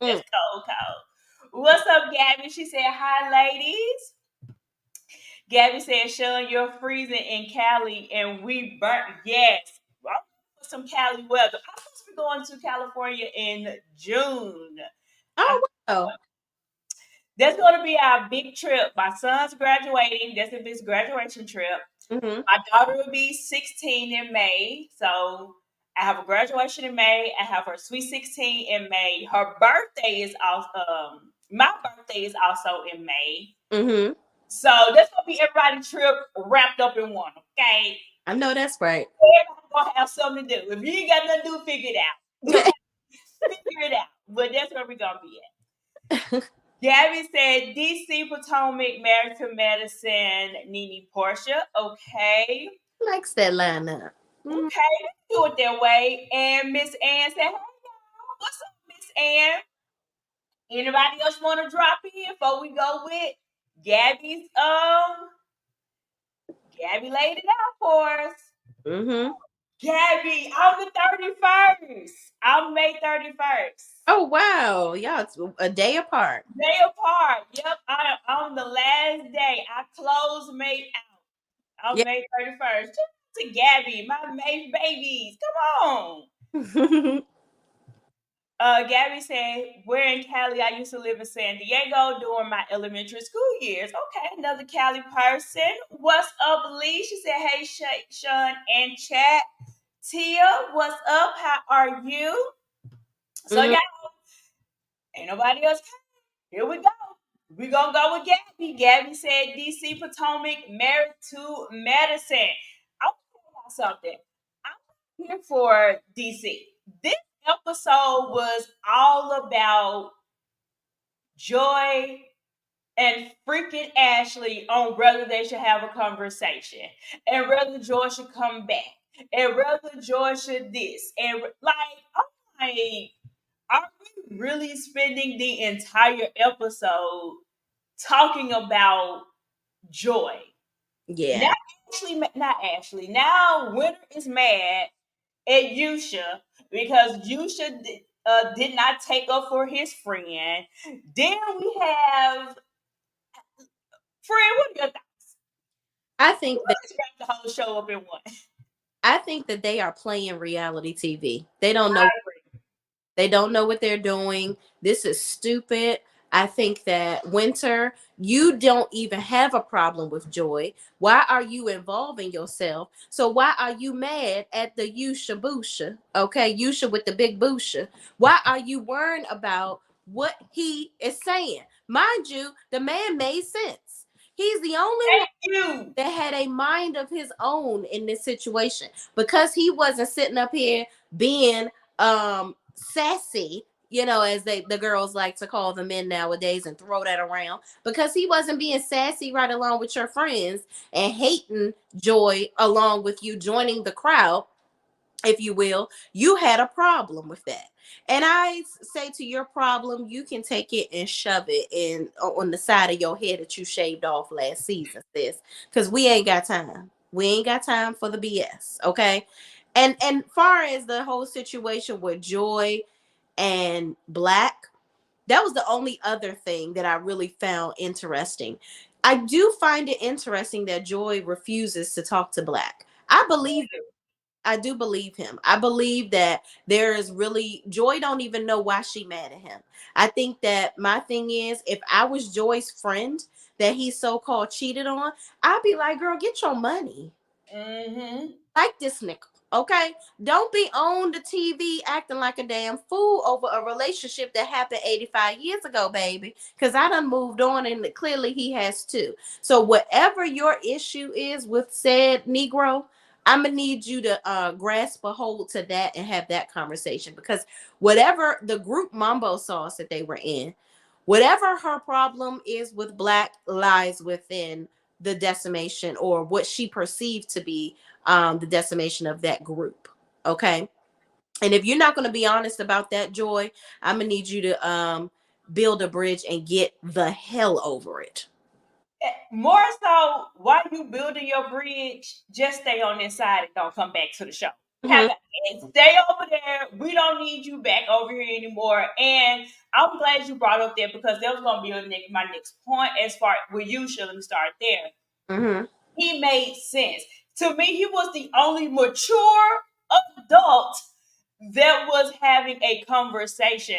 It's cold. What's up, Gabby? She said, hi, ladies. Gabby said, Sean, you're freezing in Cali and we burnt. Yes. Well, some Cali weather. I'm supposed to be going to California in June. Oh, wow. That's going to be our big trip. My son's graduating. That's his graduation trip. Mm-hmm. My daughter will be 16 in May. So I have a graduation in May. I have her sweet 16 in May. Her birthday is also, my birthday is also in May. Mm-hmm. So that's going to be everybody's trip wrapped up in one, okay? I know that's right. Everybody's going to have something to do. If you ain't got nothing to do, figure it out. Figure it out. But that's where we're going to be at. Gabby said, DC Potomac, married to Madison, Nene Porsha. Okay. Likes that lineup. Mm-hmm. Okay, let's do it that way. And Miss Ann said, hey, y'all, what's up, Miss Ann? Anybody else want to drop in before we go with Gabby's, Gabby laid it out for us. Mm-hmm. Gabby, I'm the 31st. I'm May 31st. Oh, wow. Y'all, it's a day apart. Day apart. Yep, I'm the last day. I close May out. I'm May 31st. To Gabby, my May babies. Come on. Gabby said, where in Cali? I used to live in San Diego during my elementary school years. Okay, another Cali person. What's up, Lee? She said, hey, Sean and chat. Tia, what's up? How are you? So, y'all, ain't nobody else. Here we go. We're going to go with Gabby. Gabby said, DC Potomac, married to Madison. I'll tell y'all something. I'm here for DC. This episode was all about Joy and freaking Ashley on whether they should have a conversation and whether Joy should come back and whether Joy should this. And like, I'm like, are we really spending the entire episode talking about Joy? Yeah. Not Ashley. Now Winter is mad at Yusha because Yusha did not take up for his friend. Then we have friend. What are your thoughts? I think that Let's wrap the whole show up in one. I think that they are playing reality TV. They don't know. They don't know what they're doing. This is stupid. I think that Winter, you don't even have a problem with Joy. Why are you involving yourself? So why are you mad at the Yusha Busha? Okay, Yusha with the big Busha. Why are you worrying about what he is saying? Mind you, the man made sense. He's the only one that had a mind of his own in this situation because he wasn't sitting up here being sassy, you know, as the girls like to call the men nowadays and throw that around, because he wasn't being sassy right along with your friends and hating Joy along with you joining the crowd, if you will. You had a problem with that. And I say to your problem, you can take it and shove it in on the side of your head that you shaved off last season, sis, because we ain't got time. We ain't got time for the BS, okay? And far as the whole situation with Joy and Black, that was the only other thing that I really found interesting. I do find it interesting that Joy refuses to talk to Black. I believe it. I do believe him. I believe that there is really Joy don't even know why she mad at him. I think that my thing is, if I was Joy's friend that he so-called cheated on, I'd be like, girl, get your money. Like this nigga. Okay, don't be on the TV acting like a damn fool over a relationship that happened 85 years ago, baby. Because I done moved on, and clearly he has too. So whatever your issue is with said Negro, I'm gonna need you to grasp a hold to that and have that conversation, because whatever the group Mambo sauce that they were in, whatever her problem is with Black lies within the decimation, or what she perceived to be the decimation of that group. Okay. And if you're not going to be honest about that, Joy, I'm going to need you to build a bridge and get the hell over it. More so, while you building your bridge, just stay on this side and don't come back to the show. Mm-hmm. stay over there. We don't need you back over here anymore. And I'm glad you brought up that because that was gonna be my next point as far with you. Let me start there. Mm-hmm. He made sense. To me, he was the only mature adult that was having a conversation,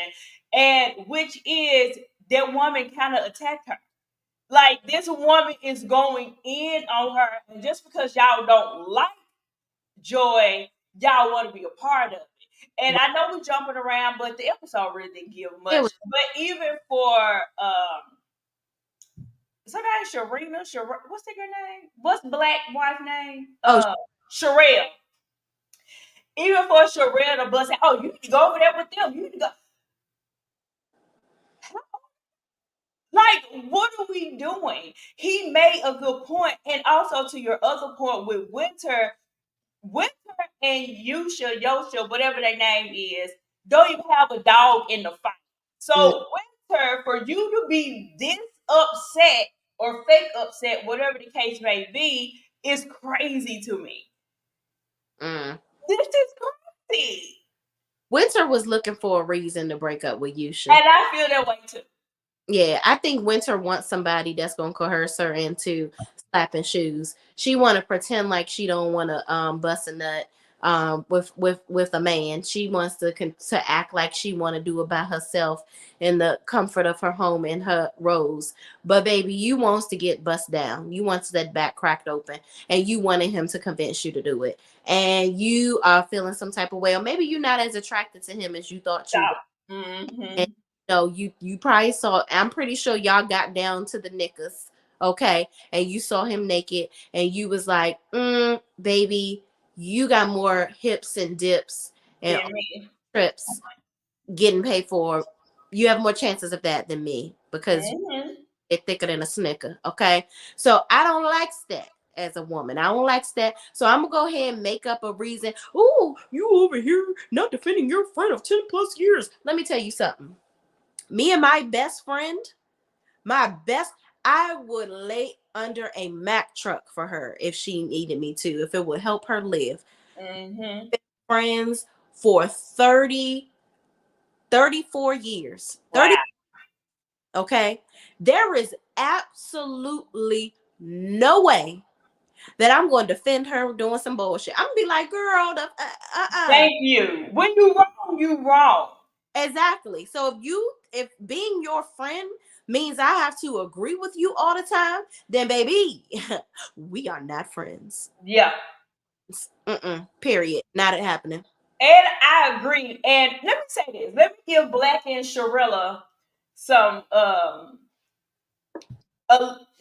and which is that woman kind of attacked her. Like this woman is going in on her, and just because y'all don't like Joy, y'all want to be a part of it. And I know we're jumping around, but the episode really didn't give It much. was But even for somebody what's the girl name? What's black wife name? oh Sherelle. Even for Sherelle to bust out, oh, you need to go over there with them. You need to go. Like, what are we doing? He made a good point, and also to your other point with Winter and Yosha, whatever their name is, don't even have a dog in the fight. So Winter, for you to be this upset or fake upset, whatever the case may be, is crazy to me. mm. This is crazy. Winter was looking for a reason to break up with Yusha. And I feel that way too. Yeah, I think Winter wants somebody that's gonna coerce her into slapping shoes. She want to pretend like she don't want to bust a nut with a man. She wants to act like she want to do it by herself in the comfort of her home and her rose. But baby, you wants to get bust down. You wants that back cracked open, and you wanted him to convince you to do it. And you are feeling some type of way, or maybe you're not as attracted to him as you thought you were. Stop. Mm-hmm. And no, you probably saw. I'm pretty sure y'all got down to the knickers, okay? And you saw him naked, and you was like, baby, you got more hips and dips and Than me. trips getting paid for. You have more chances of that than me because Mm-hmm. it's thicker than a snicker, okay? So I don't like that as a woman. I don't like that. So I'm gonna go ahead and make up a reason. Oh, you over here not defending your friend of 10 plus years. Let me tell you something. Me and my best friend, I would lay under a Mack truck for her if she needed me to, if it would help her live. Mm-hmm. Friends for 34 years. Wow. Okay. There is absolutely no way that I'm going to defend her doing some bullshit. I'm gonna be like, girl, Thank you. When you wrong, you wrong. exactly. So if being your friend means I have to agree with you all the time, then baby, we are not friends. Yeah. Period. Not it happening. And I agree. And let me say this. Let me give Black and Sharilla some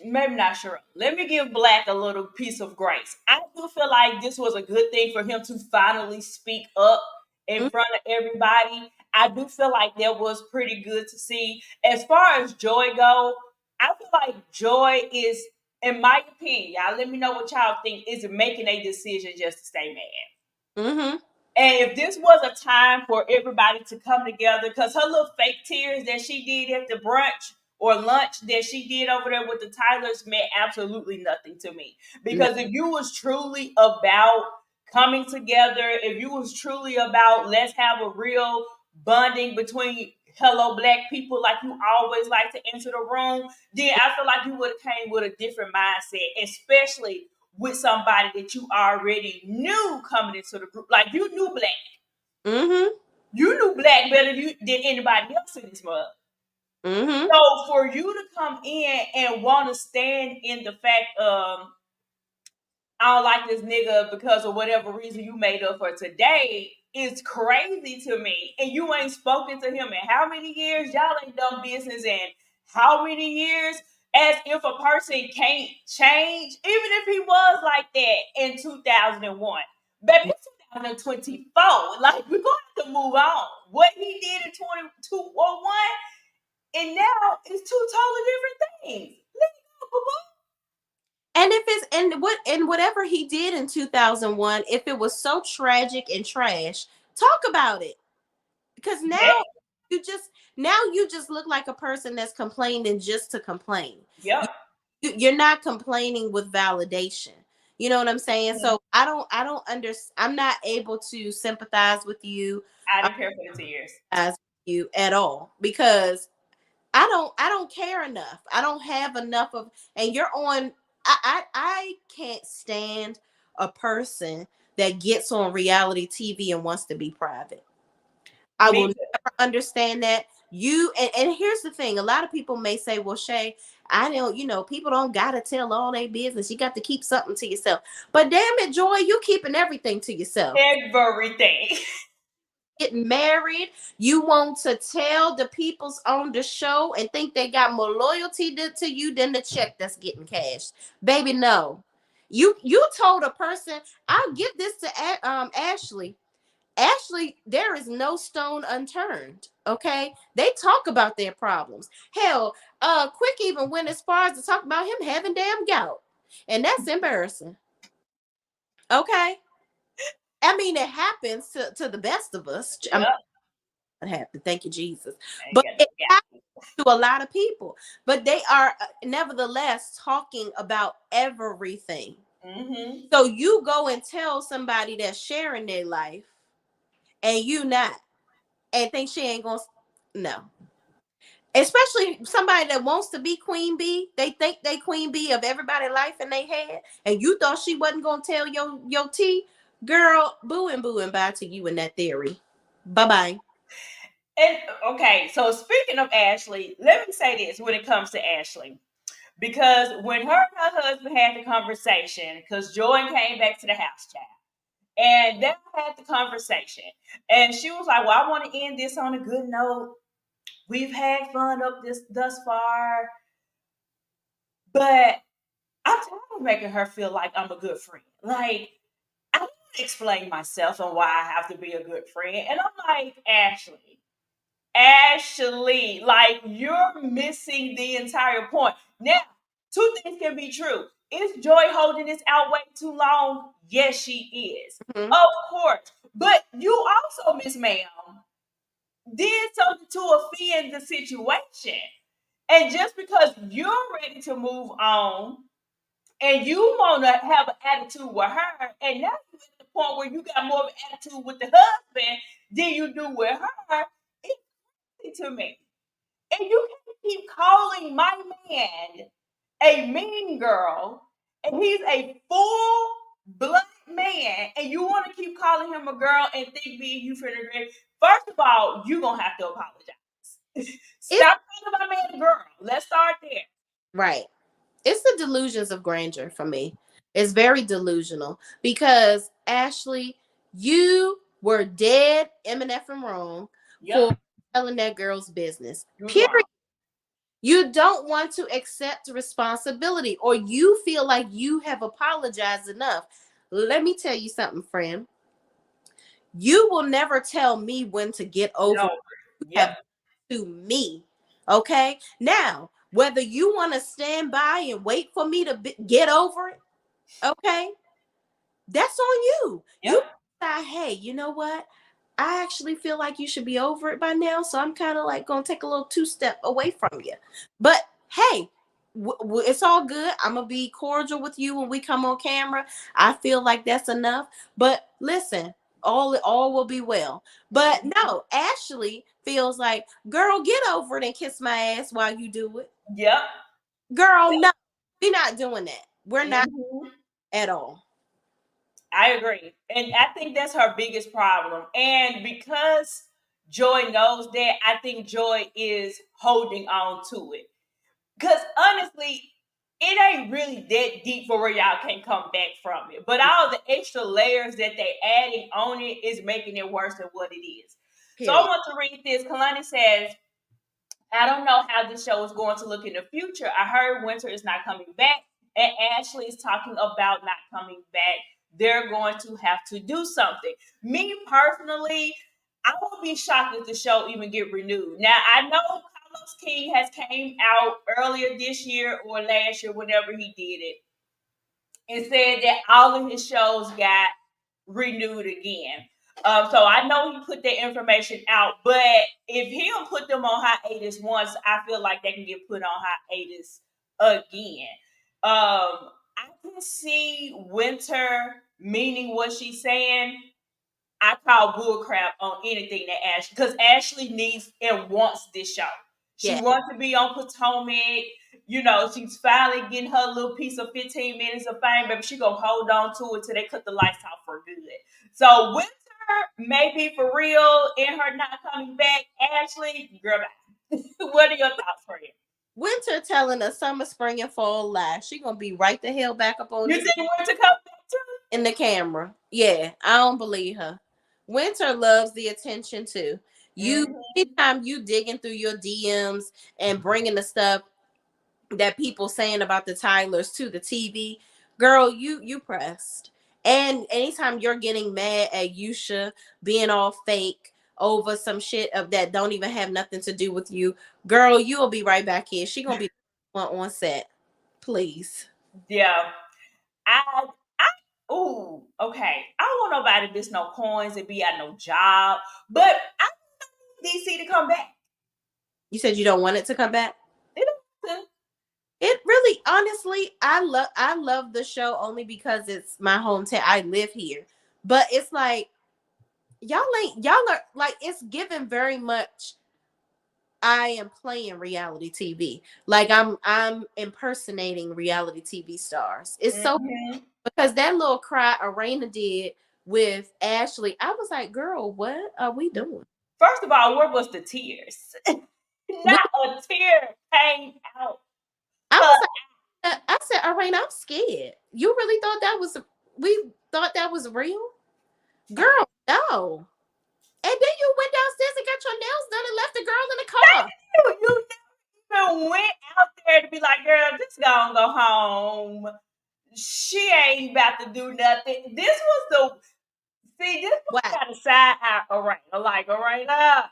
maybe not sure. Let me give Black a little piece of grace. I do feel like this was a good thing for him to finally speak up in front of everybody. I do feel like that was pretty good to see. As far as Joy go, I feel like Joy is, in my opinion, y'all let me know what y'all think, is making a decision just to stay mad. Mm-hmm. And if this was a time for everybody to come together, because her little fake tears that she did at the brunch or lunch that she did over there with the Tylers meant absolutely nothing to me. No. Because if you was truly about coming together, if you was truly about let's have a real bonding between hello Black people, like you always like to enter the room, then I feel like you would have came with a different mindset, especially with somebody that you already knew coming into the group. Like you knew Black. Mm-hmm. You knew Black better than anybody else in this mug. Mm-hmm. So for you to come in and want to stand in the fact of I don't like this nigga because of whatever reason you made up for today is crazy to me. And you ain't spoken to him in how many years? Y'all ain't done business in how many years? As if a person can't change, even if he was like that in 2001. Baby, it's 2024. Like, we're going to have to move on. What he did in 2021 and now is two totally different things. Let me go, boo-boo. And if it's and whatever he did in 2001, if it was so tragic and trash, talk about it. Because Yeah. you just look like a person that's complaining just to complain. Yep. You're not complaining with validation. You know what I'm saying? So I don't understand. I'm not able to sympathize with you. I I didn't care for the tears. sympathize with you at all because I don't care enough. I don't have enough of, and you're on. I can't stand a person that gets on reality TV and wants to be private. I will Me too. never understand that. And here's the thing: a lot of people may say, "Well, Shay, I don't, people don't gotta tell all their business. You got to keep something to yourself." But damn it, Joy, you keeping everything to yourself. Everything. Getting married, you want to tell the peoples on the show and think they got more loyalty to you than the check that's getting cashed. Baby, no. You told a person, I'll give this to Ashley. Ashley, there is no stone unturned. Okay, they talk about their problems. Hell, Quick even went as far as to talk about him having damn gout, and that's embarrassing. Okay, I mean it happens to the best of us. I mean, Yep. it happened. Thank you, Jesus. I ain't But got no it gap. happens to a lot of people. But they are nevertheless talking about everything. Mm-hmm. So you go and tell somebody that's sharing their life, and you not, and think she ain't gonna. No, especially somebody that wants to be queen bee. They think they queen bee of everybody's life in they head, and you thought she wasn't gonna tell your tea, girl. Boo and bye to you in that theory. Bye bye. And okay, so speaking of Ashley, let me say this when it comes to Ashley. Because when her and her husband had the conversation, because Joy came back to the house, child, and they had the conversation, and she was like, "Well, I want to end this on a good note. We've had fun up this thus far, but I'm tired of making her feel like I'm a good friend. Like I don't explain myself and why I have to be a good friend." And I'm like, Ashley, like you're missing the entire point. Now, two things can be true. Is Joy holding this out way too long? Yes, she is. Mhm. Of course. But you also, Miss Ma'am, did something to offend the situation. And just because you're ready to move on and you want to have an attitude with her, and now you're at the point where you got more of an attitude with the husband than you do with her, it's to me. And you can keep calling my man a mean girl, and he's a full blooded man, and you want to keep calling him a girl and think me and you finna agree. First of all, you're gonna have to apologize. It's Stop calling my man a girl. Let's start there. right. It's the delusions of grandeur for me. It's very delusional because Ashley, you were dead MNF and wrong Yep, for telling that girl's business. you was Period. wrong. You don't want to accept responsibility or you feel like you have apologized enough. Let me tell you something, friend. You will never tell me when to get Get over over what it. you Yep. have to me. Okay? Now, whether you want to stand by and wait for me to get over it, okay? That's on you. Yep. You decide, hey, you know what? I actually feel like you should be over it by now. So I'm kind of like going to take a little two-step away from you. But hey, it's all good. I'm going to be cordial with you when we come on camera. I feel like that's enough. But listen, all will be well. But no, Ashley feels like, girl, get over it and kiss my ass while you do it. Yep. Girl, no, we're not doing that. We're not Mhm. at all. I agree. And I think that's her biggest problem. And because Joy knows that, I think Joy is holding on to it. Because honestly, it ain't really that deep for where y'all can't come back from it. But all the extra layers that they adding on it is making it worse than what it is. So I Period. want to read this. Kalani says, I don't know how this show is going to look in the future. I heard Winter is not coming back, and Ashley is talking about not coming back. They're going to have to do something. Me personally, I will be shocked if the show even get renewed. Now I know Carlos King has came out earlier this year or last year, whenever he did it, and said that all of his shows got renewed again. So I know he put that information out, but if he don't put them on hiatus once, I feel like they can get put on hiatus again. Um, I can see Winter meaning what she's saying. I call bullcrap on anything that Ashley, because Ashley needs and wants this show. She Yeah. wants to be on Potomac. You know, she's finally getting her little piece of 15 minutes of fame, baby. She gonna hold on to it till they cut the lights off for good. So Winter may be for real in her not coming back. Ashley, girl, bye. What are your thoughts for you? Winter telling us summer, spring, and fall lies. She gonna be right the hell back up on You this think Winter come back too? in the camera. Yeah, I don't believe her. Winter loves the attention too. You Mm-hmm. anytime you digging through your DMs and bringing the stuff that people saying about the Tylers to the TV, girl, you pressed. And anytime you're getting mad at Yusha being all fake over some shit of that don't even have nothing to do with you, girl, you'll be right back here. She gonna be on set. Please. Yeah. I ooh, okay. I don't want nobody to miss no coins and be at no job. But I need DC to come back. You said you don't want it to come back? They don't. It really, honestly, I love the show only because it's my hometown. I live here. But it's like y'all are like it's given very much I am playing reality TV. Like I'm impersonating reality TV stars. It's so Mm-hmm. because that little cry Arena did with Ashley, I was like, girl, what are we doing? First of all, where was the tears? We, Not a tear came out. I Her. was like, I said, Arena, I'm scared. You really thought that was we thought that was real? Girl, no. And then you went downstairs and got your nails done and left the girl in the car. You never even went out there to be like, girl, just go home. She ain't about to do nothing. This was the this was What? got a side eye Arena. Like Arena.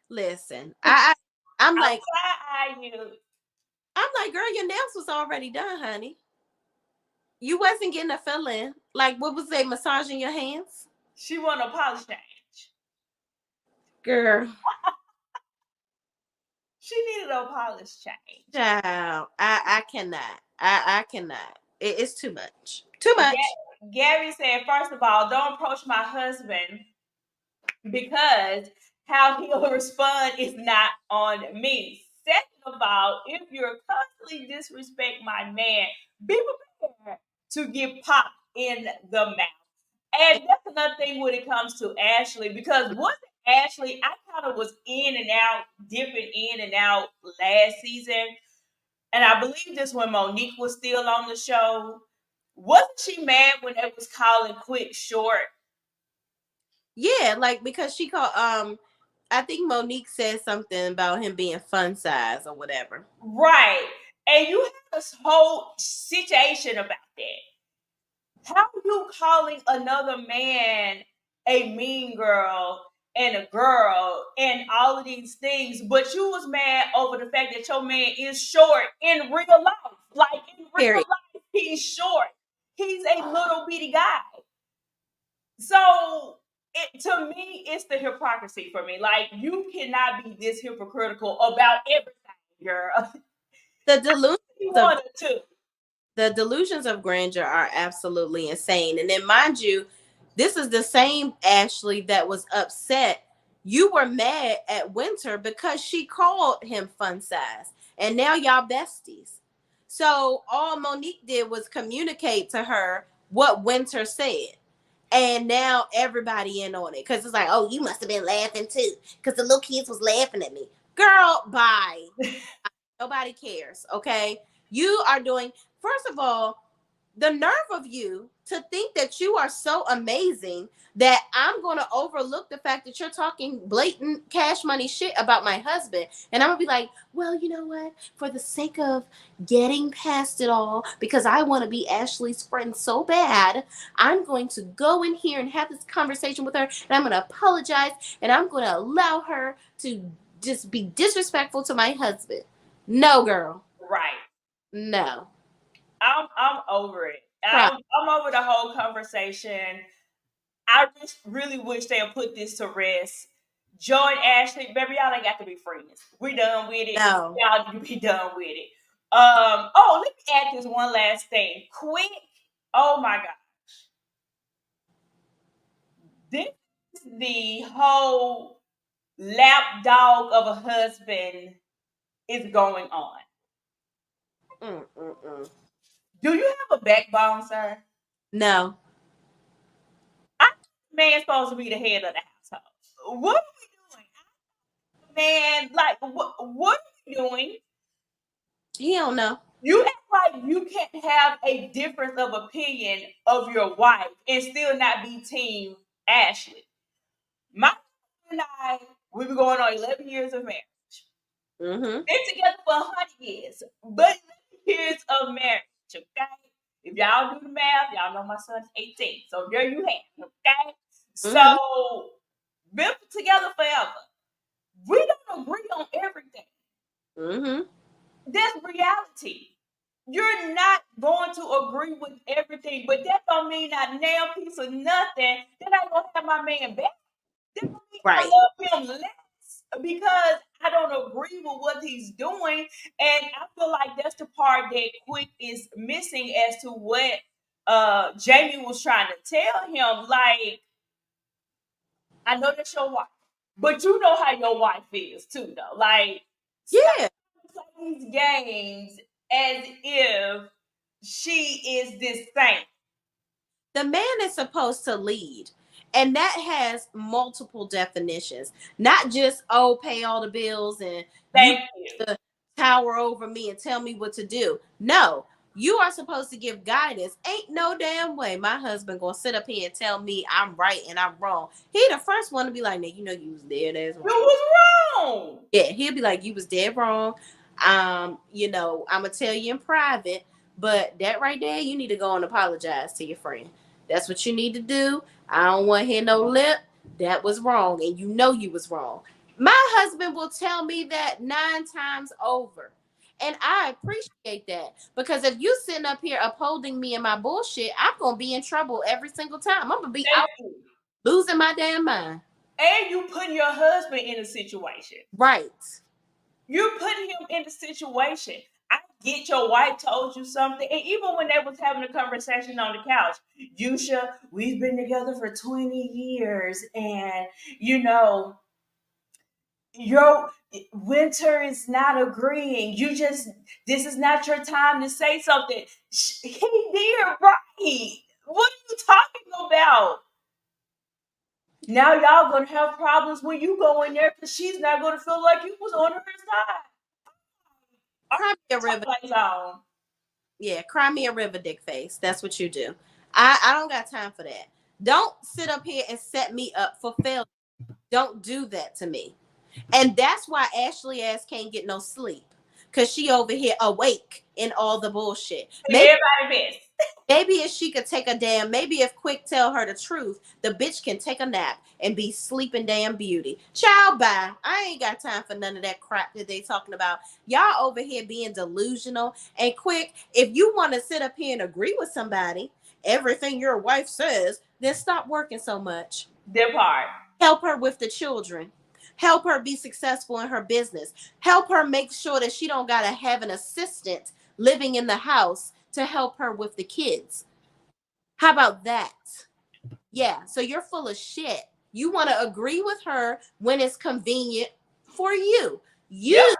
Listen, I'm I'll like, side eye you. girl, your nails was already done, honey. You wasn't getting a fill in. Like, what was they massaging your hands? She want a polish change. Girl, She needed a polish change. child, I cannot. I cannot. It's too much. Too much. Gary said, first of all, don't approach my husband because how he'll respond is not on me. Second of all, if you're constantly disrespect my man, be prepared to get popped in the mouth. And that's another thing when it comes to Ashley, because once Ashley, I kind of was in and out, dipping in and out last season. And I believe this when Monique was still on the show. Wasn't she mad when they was calling Quick short? Yeah, like because she called I think Monique said something about him being fun size or whatever. Right. And you have this whole situation about that. How are you calling another man a mean girl and a girl and all of these things, but you was mad over the fact that your man is short in real life. Like in real Period. life, he's short. He's a little bitty guy. So to me, it's the hypocrisy for me. Like you cannot be this hypocritical about everything, girl. The delusions You of wanted to. the delusions of grandeur are absolutely insane. And then mind you, this is the same Ashley that was upset. You were mad at Winter because she called him fun size. And now y'all besties. So all Monique did was communicate to her what Winter said. And now everybody in on it. Cause it's like, oh, you must have been laughing too. Cause the little kids was laughing at me. Girl, bye. Nobody cares. Okay. You are doing, first of all, the nerve of you to think that you are so amazing that I'm going to overlook the fact that you're talking blatant cash money shit about my husband. And I'm going to be like, well, you know what? For the sake of getting past it all, because I want to be Ashley's friend so bad, I'm going to go in here and have this conversation with her. And I'm going to apologize. And I'm going to allow her to just be disrespectful to my husband. No, girl. Right. No. I'm over it. Cry. I'm over the whole conversation. I just really wish they would put this to rest. Joy and Ashley, baby, y'all ain't got to be friends. We done with it. No. Y'all need to be done with it. Oh, let me add this one last thing. Quick. Oh my God. This is the whole lapdog of a husband is going on. Do you have a backbone, sir? No. I man's supposed to be the head of the household. What are we doing? Man, like what are we doing? He don't know. You act like you can't have a difference of opinion of your wife and still not be team Ashley. My husband and I, we've been going on 11 years of marriage. Mm-hmm. Been together for 100 years, but 11 years of marriage, okay? If y'all do the math, y'all know my son's 18. So there you have it, okay? Mm-hmm. So, been together forever. We don't agree on everything. Mm-hmm. That's reality. You're not going to agree with everything, but that don't mean not nail piece of nothing. That I gonna have my man back. That don't mean I Right. love him less because I don't agree with what he's doing. And I feel like that's the part that Quick is missing as to what Jamie was trying to tell him. Like, I know that's your wife, but you know how your wife is too, though. Like, stop Yeah. playing these games as if she is this saint. The man is supposed to lead. And that has multiple definitions. Not just, oh, pay all the bills and you Thank you. to tower over me and tell me what to do. No, you are supposed to give guidance. Ain't no damn way my husband gonna sit up here and tell me I'm right and I'm wrong. He the first one to be like, "Now you know you was dead as You wrong." was wrong. Yeah, he'll be like, "You was dead wrong. I'm gonna tell you in private, but that right there, you need to go and apologize to your friend. That's what you need to do. I don't want to hear no lip. That was wrong, and you know you was wrong." My husband will tell me that 9 times over. And I appreciate that because if you sitting up here upholding me in my bullshit, I'm gonna be in trouble every single time. I'm gonna be Thank out you. losing my damn mind. And you putting your husband in a situation. Right. You're putting him in a situation. I get your wife told you something, and even when they was having a conversation on the couch, Yusha, we've been together for 20 years, and you know, your Winter is not agreeing. You just this is not your time to say something. He did right. What are you talking about? Now y'all gonna have problems when you go in there because she's not gonna feel like you was on her side. Cry me a river. Lights on. Yeah, cry me a river, dick face. That's what you do. I don't got time for that. Don't sit up here and set me up for failure. Don't do that to me. And that's why Ashley ass can't get no sleep. Cause she over here awake in all the bullshit. Everybody best. Maybe if she could take a damn, maybe if Quick tell her the truth, the bitch can take a nap and be sleeping damn beauty. Child, bye. I ain't got time for none of that crap that they talking about. Y'all over here being delusional and Quick. If you want to sit up here and agree with somebody, everything your wife says, then stop working so much. Their part. Help her with the children. Help her be successful in her business. Help her make sure that she don't gotta have an assistant living in the house to help her with the kids. How about that? Yeah, so you're full of shit. You want to agree with her when it's convenient for you. Yep. You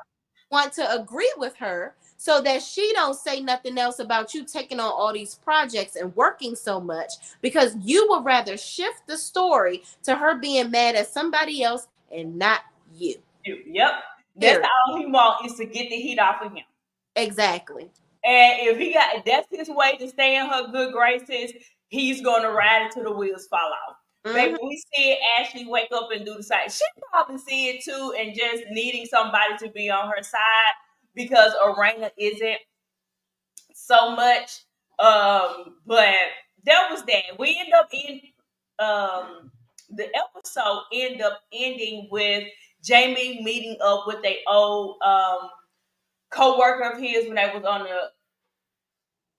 want to agree with her so that she don't say nothing else about you taking on all these projects and working so much because you would rather shift the story to her being mad at somebody else and not you. Yep. That's Period. all he want is to get the heat off of him. Exactly. And if that's his way to stay in her good graces, he's gonna ride it till the wheels fall off. Mm-hmm. Baby, we see Ashley wake up and do the same. She probably see it too, and just needing somebody to be on her side because Arena isn't so much. But that was that. We end up in the episode end up ending with Jamie meeting up with a old co-worker of his when they was on the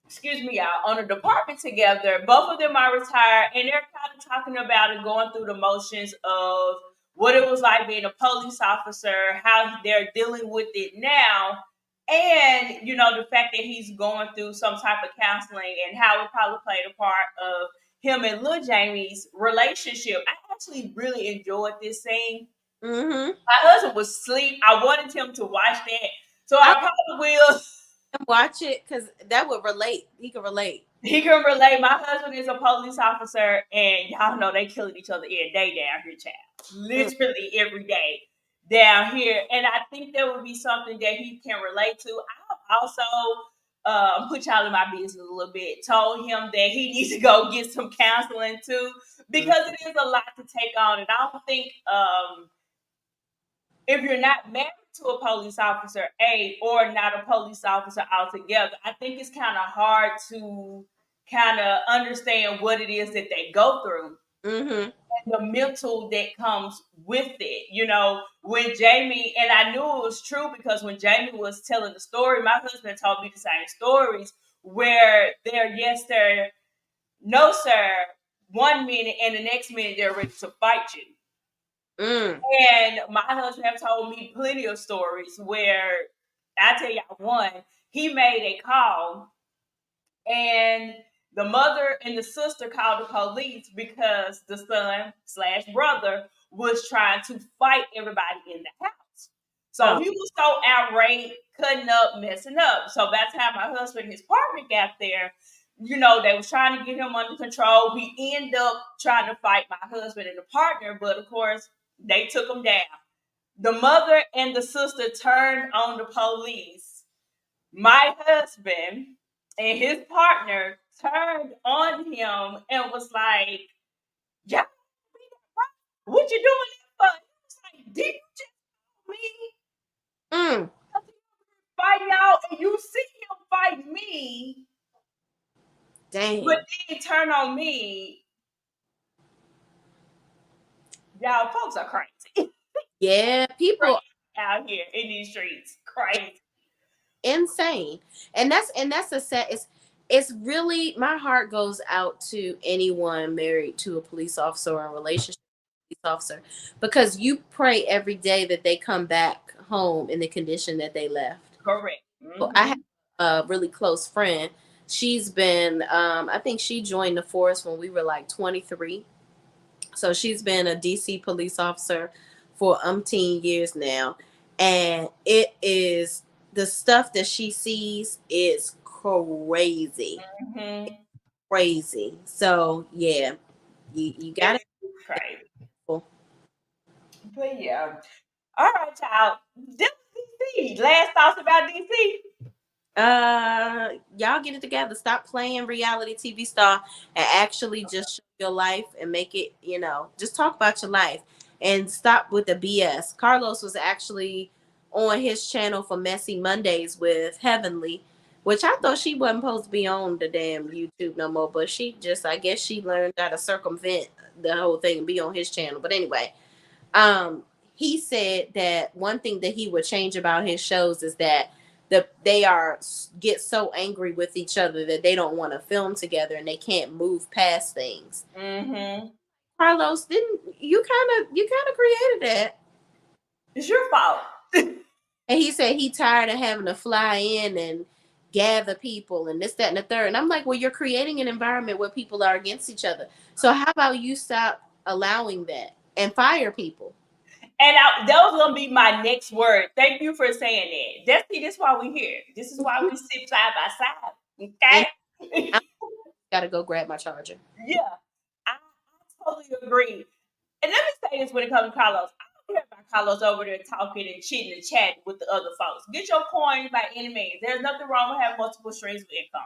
excuse me, y'all, on a department together. Both of them are retired, and they're kind of talking about it, going through the motions of what it was like being a police officer, how they're dealing with it now. And, the fact that he's going through some type of counseling and how it probably played a part of him and Lil Jamie's relationship. I actually really enjoyed this scene. Mm-hmm. My husband was asleep. I wanted him to watch that. So I probably will. Watch it because that would relate. He can relate. He can relate. My husband is a police officer, and y'all know they killing each other every day down here, child. Literally every day down here. And I think there would be something that he can relate to. I also put y'all in my business a little bit. Told him that he needs to go get some counseling too, because it is a lot to take on. And I don't think if you're not married to a police officer, or not a police officer altogether, I think it's kind of hard to kind of understand what it is that they go through. Mm-hmm. And the mental that comes with it. When Jamie, and I knew it was true because when Jamie was telling the story, my husband told me the same stories where they're yes, sir, no, sir, 1 minute, and the next minute they're ready to fight you. And my husband have told me plenty of stories where I tell y'all one, he made a call and the mother and the sister called the police because the son/brother was trying to fight everybody in the house. So he was so outraged, cutting up, messing up. So by the time my husband and his partner got there, they was trying to get him under control. We end up trying to fight my husband and the partner, but of course, they took him down. The mother and the sister turned on the police. My husband and his partner turned on him and was like, "Yeah, what you doing that for?" He was like, "Did you just me? Fight y'all, and you see him fight me. Damn. But then turn on me." Y'all, folks are crazy. Yeah, people out here in these streets, crazy, insane, and that's a set. It's really, my heart goes out to anyone married to a police officer or a relationship with a police officer, because you pray every day that they come back home in the condition that they left. Correct. So I have a really close friend. She's been, I think she joined the force when we were like 23. So she's been a DC police officer for umpteen years now. And it is, the stuff that she sees is crazy. Crazy. So yeah, you got it. Crazy. But yeah. All right, child. DC. Last thoughts about DC? Y'all get it together. Stop playing reality TV star and actually just show your life and make it, just talk about your life and stop with the BS. Carlos was actually on his channel for Messy Mondays with Heavenly, which I thought she wasn't supposed to be on the damn YouTube no more, but she just, I guess she learned how to circumvent the whole thing and be on his channel. But anyway, he said that one thing that he would change about his shows is that they get so angry with each other that they don't want to film together and they can't move past things. Carlos, didn't you kind of created that? It's your fault. And he said he tired of having to fly in and gather people and this, that, and the third. And I'm like, well, you're creating an environment where people are against each other. So how about you stop allowing that and fire people? And that was gonna be my next word. Thank you for saying that. This is why we're here. This is why we sit side by side. Okay. Gotta go grab my charger. Yeah, I totally agree. And let me say this when it comes to Carlos. I don't care about Carlos over there talking and chitting and chatting with the other folks. Get your coins by any means. There's nothing wrong with having multiple streams of income.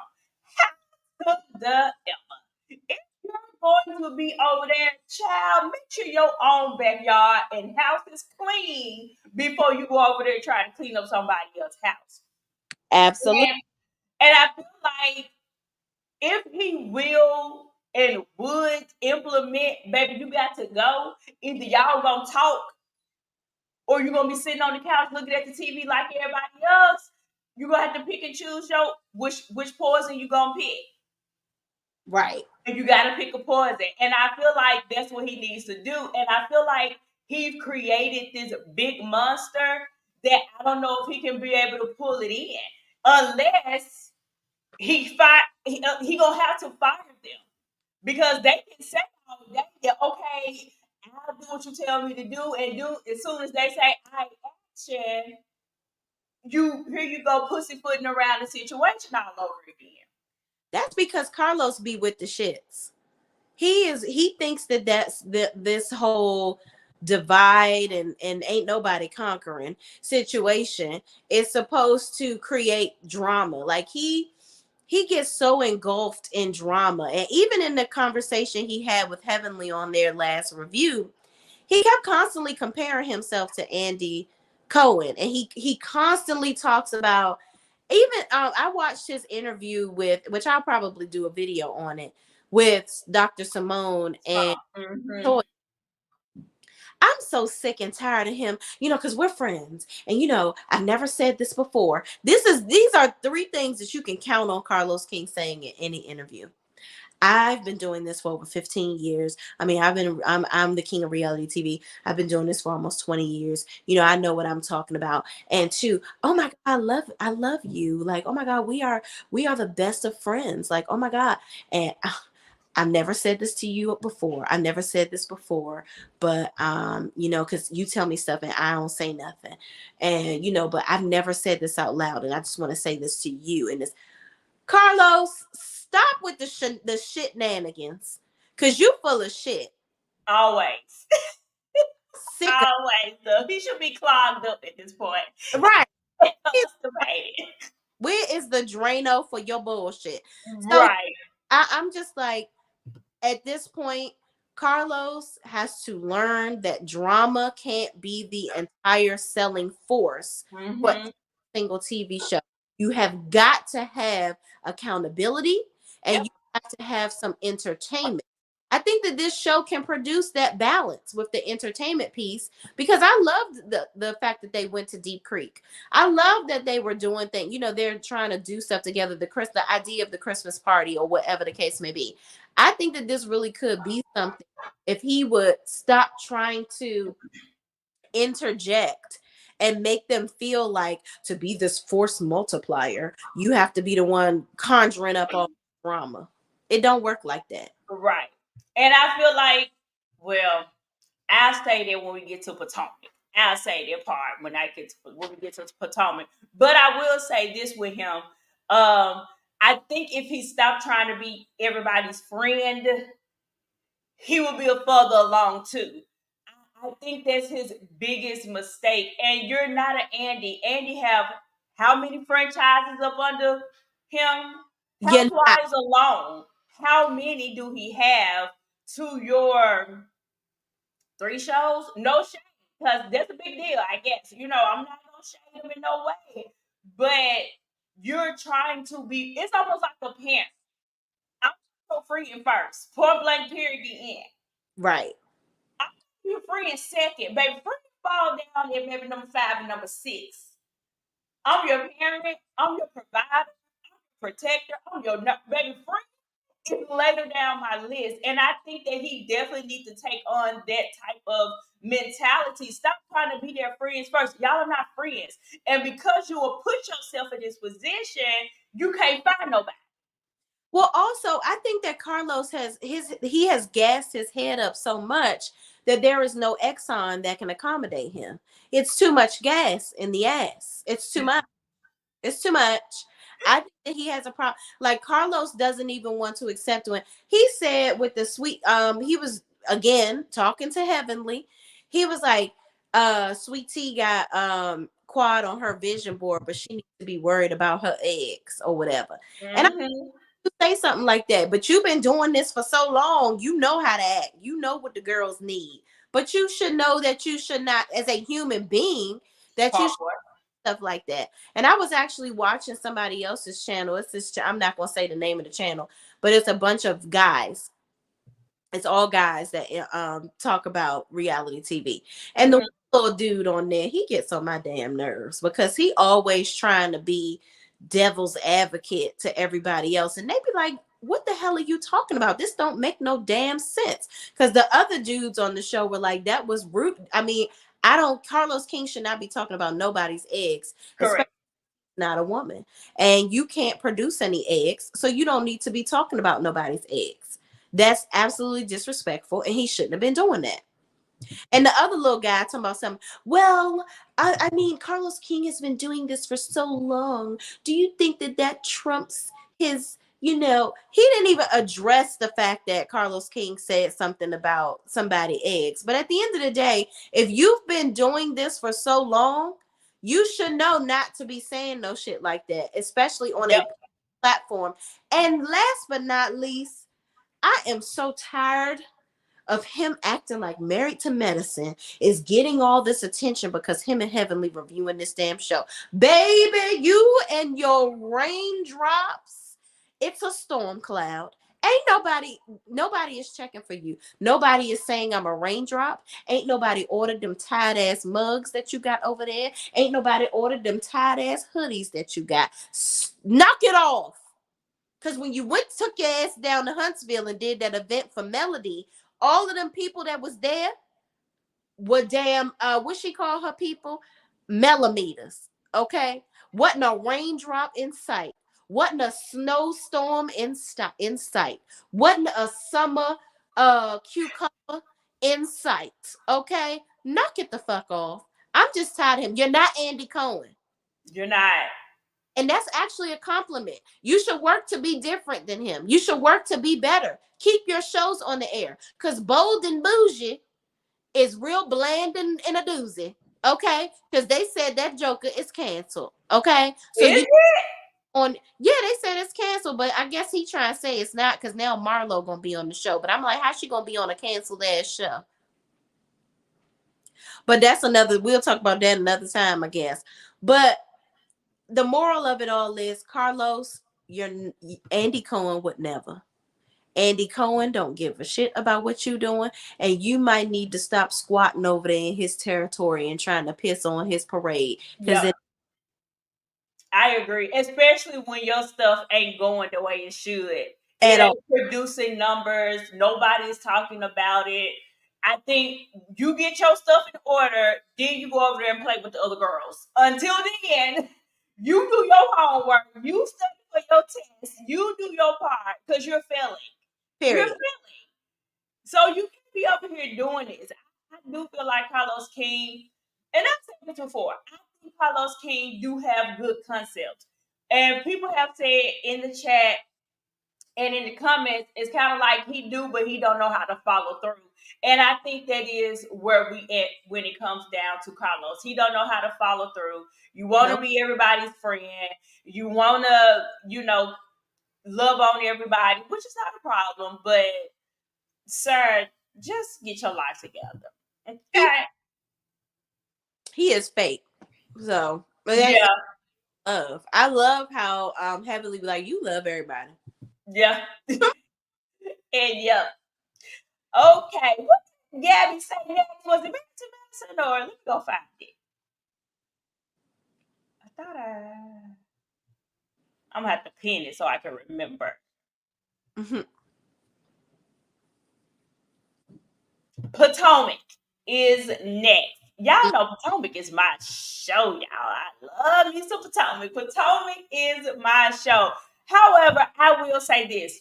How the ever? If you're going to be over there, child, make sure your own backyard and house is clean before you go over there trying to clean up somebody else's house. Absolutely. And I feel like if he will and would implement, baby, you got to go. Either y'all gonna talk or you're gonna be sitting on the couch looking at the TV like everybody else. You're gonna have to pick and choose which poison you gonna pick. Right. And you gotta pick a poison. And I feel like that's what he needs to do. And I feel like he created this big monster that I don't know if he can be able to pull it in unless he gonna have to fire them because they can say all day that okay, I'll do what you tell me to do and do as soon as they say I action, you here you go pussyfooting around the situation all over again. That's because Carlos be with the shits. He thinks that this whole divide and ain't nobody conquering situation is supposed to create drama. Like he gets so engulfed in drama. And even in the conversation he had with Heavenly on their last review, he kept constantly comparing himself to Andy Cohen. And he constantly talks about, even I watched his interview with, which I'll probably do a video on it, with Dr. Simone and Mm-hmm. Toy. I'm so sick and tired of him, because we're friends. And I've never said this before. These are three things that you can count on Carlos King saying in any interview. I've been doing this for over 15 years. I mean, I'm the king of reality TV. I've been doing this for almost 20 years. I know what I'm talking about. And two, oh my God, I love you. Like, oh my God, we are the best of friends. Like, oh my God. And I've never said this to you before. I never said this before, but because you tell me stuff and I don't say nothing. And but I've never said this out loud, and I just want to say this to you. And this, Carlos, stop with the shenanigans, cause you full of shit. Always. Sick of Always. So he should be clogged up at this point. right. Constipated. Where is the Drano for your bullshit? So Right. I'm just like, at this point, Carlos has to learn that drama can't be the entire selling force for Mm-hmm. a single TV show. You have got to have accountability, and Yep. you have to have some entertainment. I think that this show can produce that balance with the entertainment piece, because I loved the fact that they went to Deep Creek. I love that they were doing things. They're trying to do stuff together. The idea of the Christmas party or whatever the case may be. I think that this really could be something if he would stop trying to interject and make them feel like, to be this force multiplier, you have to be the one conjuring up all the drama. It don't work like that. Right. And I feel like, well, I'll say that when we get to Potomac. I'll say that part when we get to Potomac. But I will say this with him. I think if he stopped trying to be everybody's friend, he would be a further along too. I think that's his biggest mistake. And you're not an Andy. Andy have how many franchises up under him? You're not. Housewives alone. How many do he have to your 3 shows? No shade, because that's a big deal, I guess. I'm not gonna shade him in no way. But you're trying to be, it's almost like a parent. I'm so free in first. Point blank period the end. Right. I'm your free in second. Baby, free fall down at maybe number 5 and number 6. I'm your parent, I'm your provider, protector, I'm your baby free is later down my list. And I think that he definitely needs to take on that type of mentality. Stop trying to be their friends first. Y'all are not friends. And because you will put yourself in this position, you can't find nobody. Well, also, I think that Carlos he has gassed his head up so much that there is no Exxon that can accommodate him. It's too much gas in the ass. It's too much. It's too much. I think that he has a problem. Like, Carlos doesn't even want to accept it. He said with the sweet, he was again talking to Heavenly. He was like, Sweet Tea got quad on her vision board, but she needs to be worried about her eggs or whatever. And Mm-hmm. say something like that, but you've been doing this for so long, you know how to act, you know what the girls need, but you should know that you should not, as a human being, that you should stuff like that. And I was actually watching somebody else's channel. It's this I'm not going to say the name of the channel, but it's a bunch of guys. It's all guys that talk about reality TV. And the Mm-hmm. little dude on there, he gets on my damn nerves because he always trying to be devil's advocate to everybody else. And they be like, what the hell are you talking about? This don't make no damn sense. Because the other dudes on the show were like, that was rude. I mean, Carlos King should not be talking about nobody's eggs, especially Correct. not a woman. And you can't produce any eggs, so you don't need to be talking about nobody's eggs. That's absolutely disrespectful, and he shouldn't have been doing that. And the other little guy talking about something. Well, I mean, Carlos King has been doing this for so long. Do you think that that trumps his? You know, he didn't even address the fact that Carlos King said something about somebody eggs. But at the end of the day, if you've been doing this for so long, you should know not to be saying no shit like that, especially on Yep. a platform. And last but not least, I am so tired of him acting like Married to Medicine is getting all this attention because him and Heavenly reviewing this damn show. Baby, you and your raindrops, it's a storm cloud. Ain't nobody is checking for you. Nobody is saying I'm a raindrop. Ain't nobody ordered them tight ass mugs that you got over there. Ain't nobody ordered them tight ass hoodies that you got. Knock it off. Because when you took your ass down to Huntsville and did that event for Melody, all of them people that was there were damn, what she call her people? Millimeters. Okay? Wasn't a raindrop in sight. Wasn't a snowstorm in sight. Wasn't a summer cucumber in sight. Okay? Knock it the fuck off. I'm just tired of him. You're not Andy Cohen. You're not. And that's actually a compliment. You should work to be different than him. You should work to be better. Keep your shows on the air. Because Bold and Bougie is real bland and a doozy. Okay? Because they said that Joker is canceled. Okay? So Is you it? yeah, they said it's canceled, but I guess he trying to say it's not because now Marlo gonna be on the show. But I'm like, how's she gonna be on a canceled ass show? But that's another, we'll talk about that another time, I guess. But the moral of it all is, Carlos, you're Andy Cohen would never. Andy Cohen don't give a shit about what you doing, and you might need to stop squatting over there in his territory and trying to piss on his parade. Because Yep. I agree, especially when your stuff ain't going the way it should. It at all, ain't producing numbers. Nobody's talking about it. I think you get your stuff in order, then you go over there and play with the other girls. Until then, you do your homework. You study for your test. You do your part because you're failing. You're period. failing. So you can be over here doing this. I do feel like Carlos King, and I've said this before. I think Carlos King do have good concepts, and people have said in the chat and in the comments, it's kind of like he do, but he don't know how to follow through. And I think that is where we at when it comes down to Carlos. He don't know how to follow through. You want to Nope. be everybody's friend. You want to, love on everybody, which is not a problem, but sir, just get your life together. He, Okay. he is fake. So, but Yeah. I love how heavily like you love everybody. Yeah. And yeah. Okay. What did Gabby say next? Was it back to medicine or let me go find it? I thought I'm gonna have to pin it so I can remember. Mm-hmm. Potomac is next. Y'all know Potomac is my show, y'all. I love me some Potomac. Potomac is my show. However, I will say this.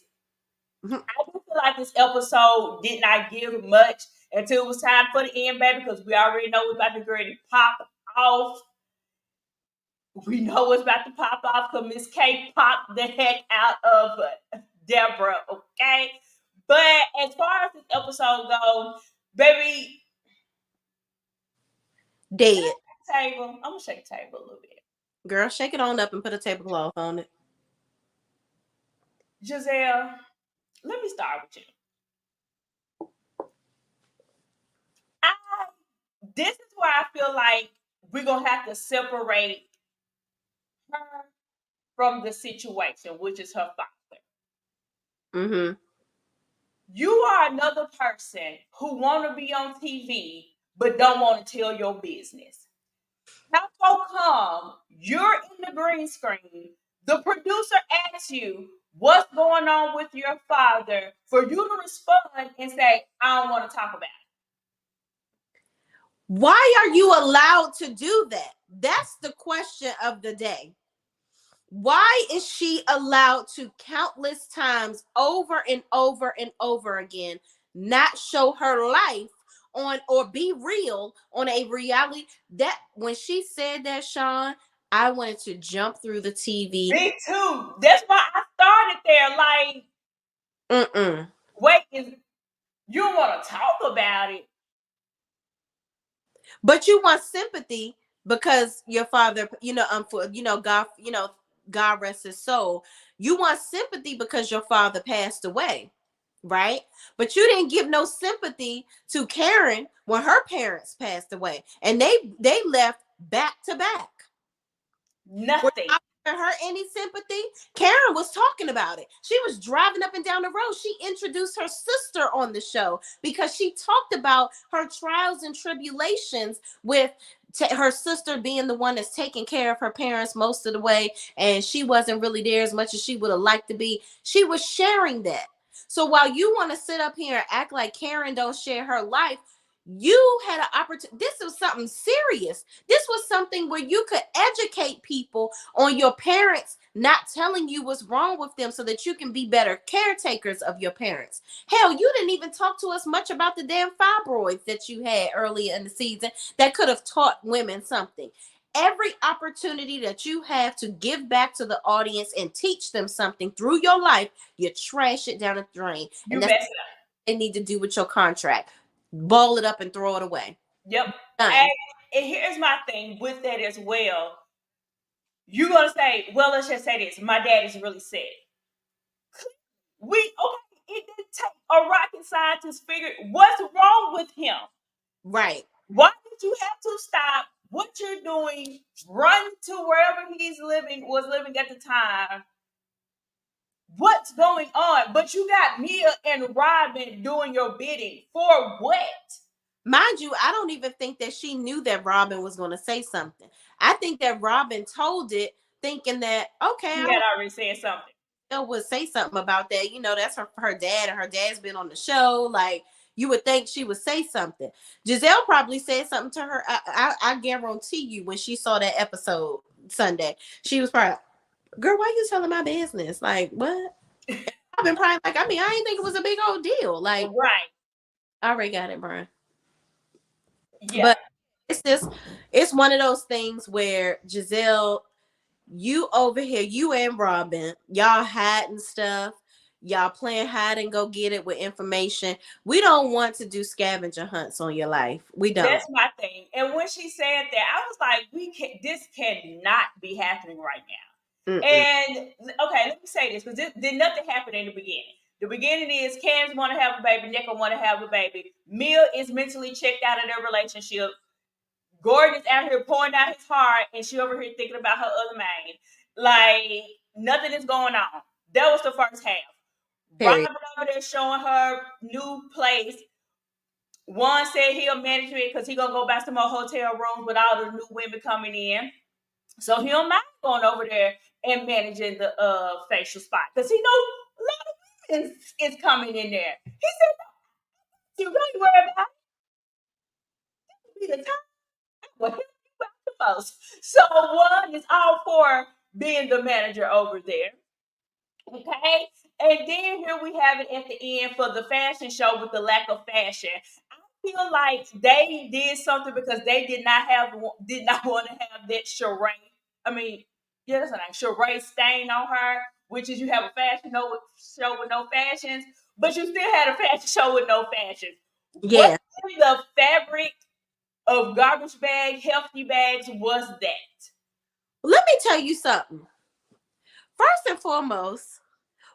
Mm-hmm. I do feel like this episode did not give much until it was time for the end, baby, because we already know we're about to get ready to pop off. We know it's about to pop off because Miss K popped the heck out of Deborah, okay? But as far as this episode goes, baby, Dead. table. I'm gonna shake the table a little bit. Girl, shake it on up and put a tablecloth on it. Giselle, let me start with you. I This is where I feel like we're gonna have to separate her from the situation, which is her father. Mm-hmm. You are another person who want to be on TV but don't want to tell your business. How come you're in the green screen? The producer asks you what's going on with your father for you to respond and say, I don't want to talk about it. Why are you allowed to do that? That's the question of the day. Why is she allowed to countless times over and over and over again not show her life on or be real on a reality? That when she said that, Sean, I wanted to jump through the TV. Me too. That's why I started there. Like, wait, you don't want to talk about it. But you want sympathy because your father, God, God rest his soul. You want sympathy because your father passed away, right? But you didn't give no sympathy to Karen when her parents passed away, and they left back to back. Were Nothing. you giving her any sympathy? Karen was talking about it. She was driving up and down the road. She introduced her sister on the show because she talked about her trials and tribulations with her sister being the one that's taking care of her parents most of the way, and she wasn't really there as much as she would have liked to be. She was sharing that. So while you want to sit up here and act like Karen don't share her life, you had an opportunity. This was something serious. This was something where you could educate people on your parents not telling you what's wrong with them so that you can be better caretakers of your parents. Hell, you didn't even talk to us much about the damn fibroids that you had earlier in the season that could have taught women something. Every opportunity that you have to give back to the audience and teach them something through your life, you trash it down the drain. You And that's mess what it up. they need to do with your contract. Ball it up and throw it away. Yep. Done. And here's my thing with that as well. You're gonna say, well, let's just say this. My dad is really sick. It didn't take a rocket scientist figure what's wrong with him. Right. Why did you have to stop what you're doing, run to wherever was living at the time? What's going on? But you got Mia and Robin doing your bidding for what? Mind you, I don't even think that she knew that Robin was going to say something. I think that Robin told it thinking that, okay, She had already said something. I would say something about that. That's her dad, and her dad's been on the show. Like, you would think she would say something. Giselle probably said something to her. I guarantee you when she saw that episode Sunday, she was probably, girl, why you telling my business? Like, what? I've been probably like, I didn't think it was a big old deal. Like, right. I already got it, Brian. Yeah. But it's one of those things where Giselle, you over here, you and Robin, y'all hiding stuff. Y'all playing hide and go get it with information. We don't want to do scavenger hunts on your life. We don't. That's my thing. And when she said that, I was like, this cannot be happening right now. Mm-mm. And okay, let me say this because did nothing happen in the beginning. The beginning is Cam's want to have a baby, Nick want to have a baby. Mia is mentally checked out of their relationship. Gordon is out here pouring out his heart, and she over here thinking about her other man. Like nothing is going on. That was the first half. Period. Robin over there showing her new place. One said he'll manage it because he's gonna go buy some more hotel rooms with all the new women coming in. So he don't mind going over there and managing the facial spot because he knows a lot of women is coming in there. He said, "You don't worry about it. Be the time will help you out the most." So one is all for being the manager over there. Okay. And then here we have it at the end for the fashion show with the lack of fashion. I feel like they did something because they did not want to have that charade. I mean, yeah, that's a nice charade stain on her, which is you have a fashion show with no fashions, but you still had a fashion show with no fashions. Yeah. What in the fabric of garbage bag, healthy bags was that? Let me tell you something. First and foremost,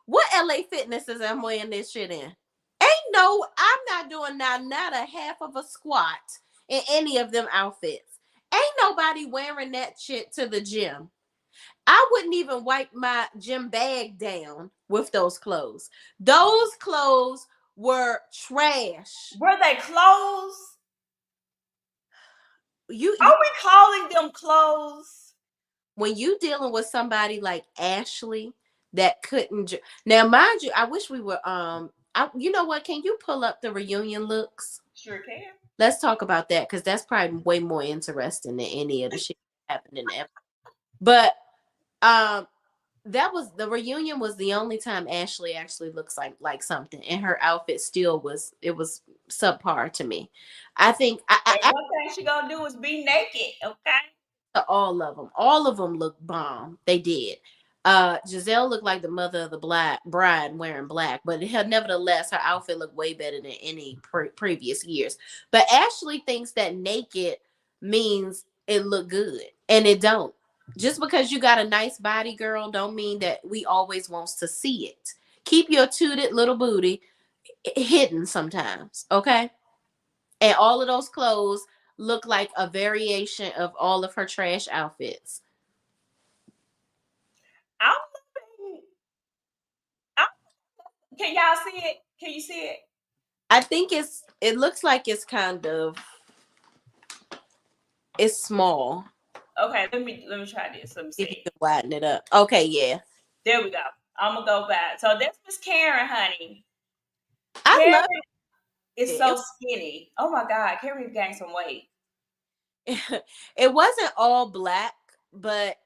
what LA Fitness is I'm wearing this shit in? I'm not doing not a half of a squat in any of them outfits. Ain't nobody wearing that shit to the gym. I wouldn't even wipe my gym bag down with those clothes. Those clothes were trash. Were they clothes? You Are we calling them clothes? when you dealing with somebody like Ashley that couldn't now mind you, I wish we were you know what, can you pull up the reunion looks? Sure can. Let's talk about that because that's probably way more interesting than any of the shit that happened in the episode. But um, that was the reunion was the only time Ashley actually looks like something, and her outfit still was it was subpar to me. I think And one thing she gonna do is be naked, okay? all of them look bomb. They did. Giselle looked like the mother of the black bride wearing black, but nevertheless, her outfit looked way better than any previous years. But Ashley thinks that naked means it look good, and it don't. Just because you got a nice body, girl, don't mean that we always wants to see it. Keep your tooted little booty hidden sometimes, okay? And all of those clothes look like a variation of all of her trash outfits. I'm looking. I'm, can y'all see it? Can you see it? I think it looks like it's kind of it's small. Okay, let me try this. Let me If you see. can widen it up. Okay, yeah. There we go. I'm gonna go back. So that's Miss Karen, honey. I Karen love is it. so skinny. Oh my God, Karen gained some weight. It wasn't all black, but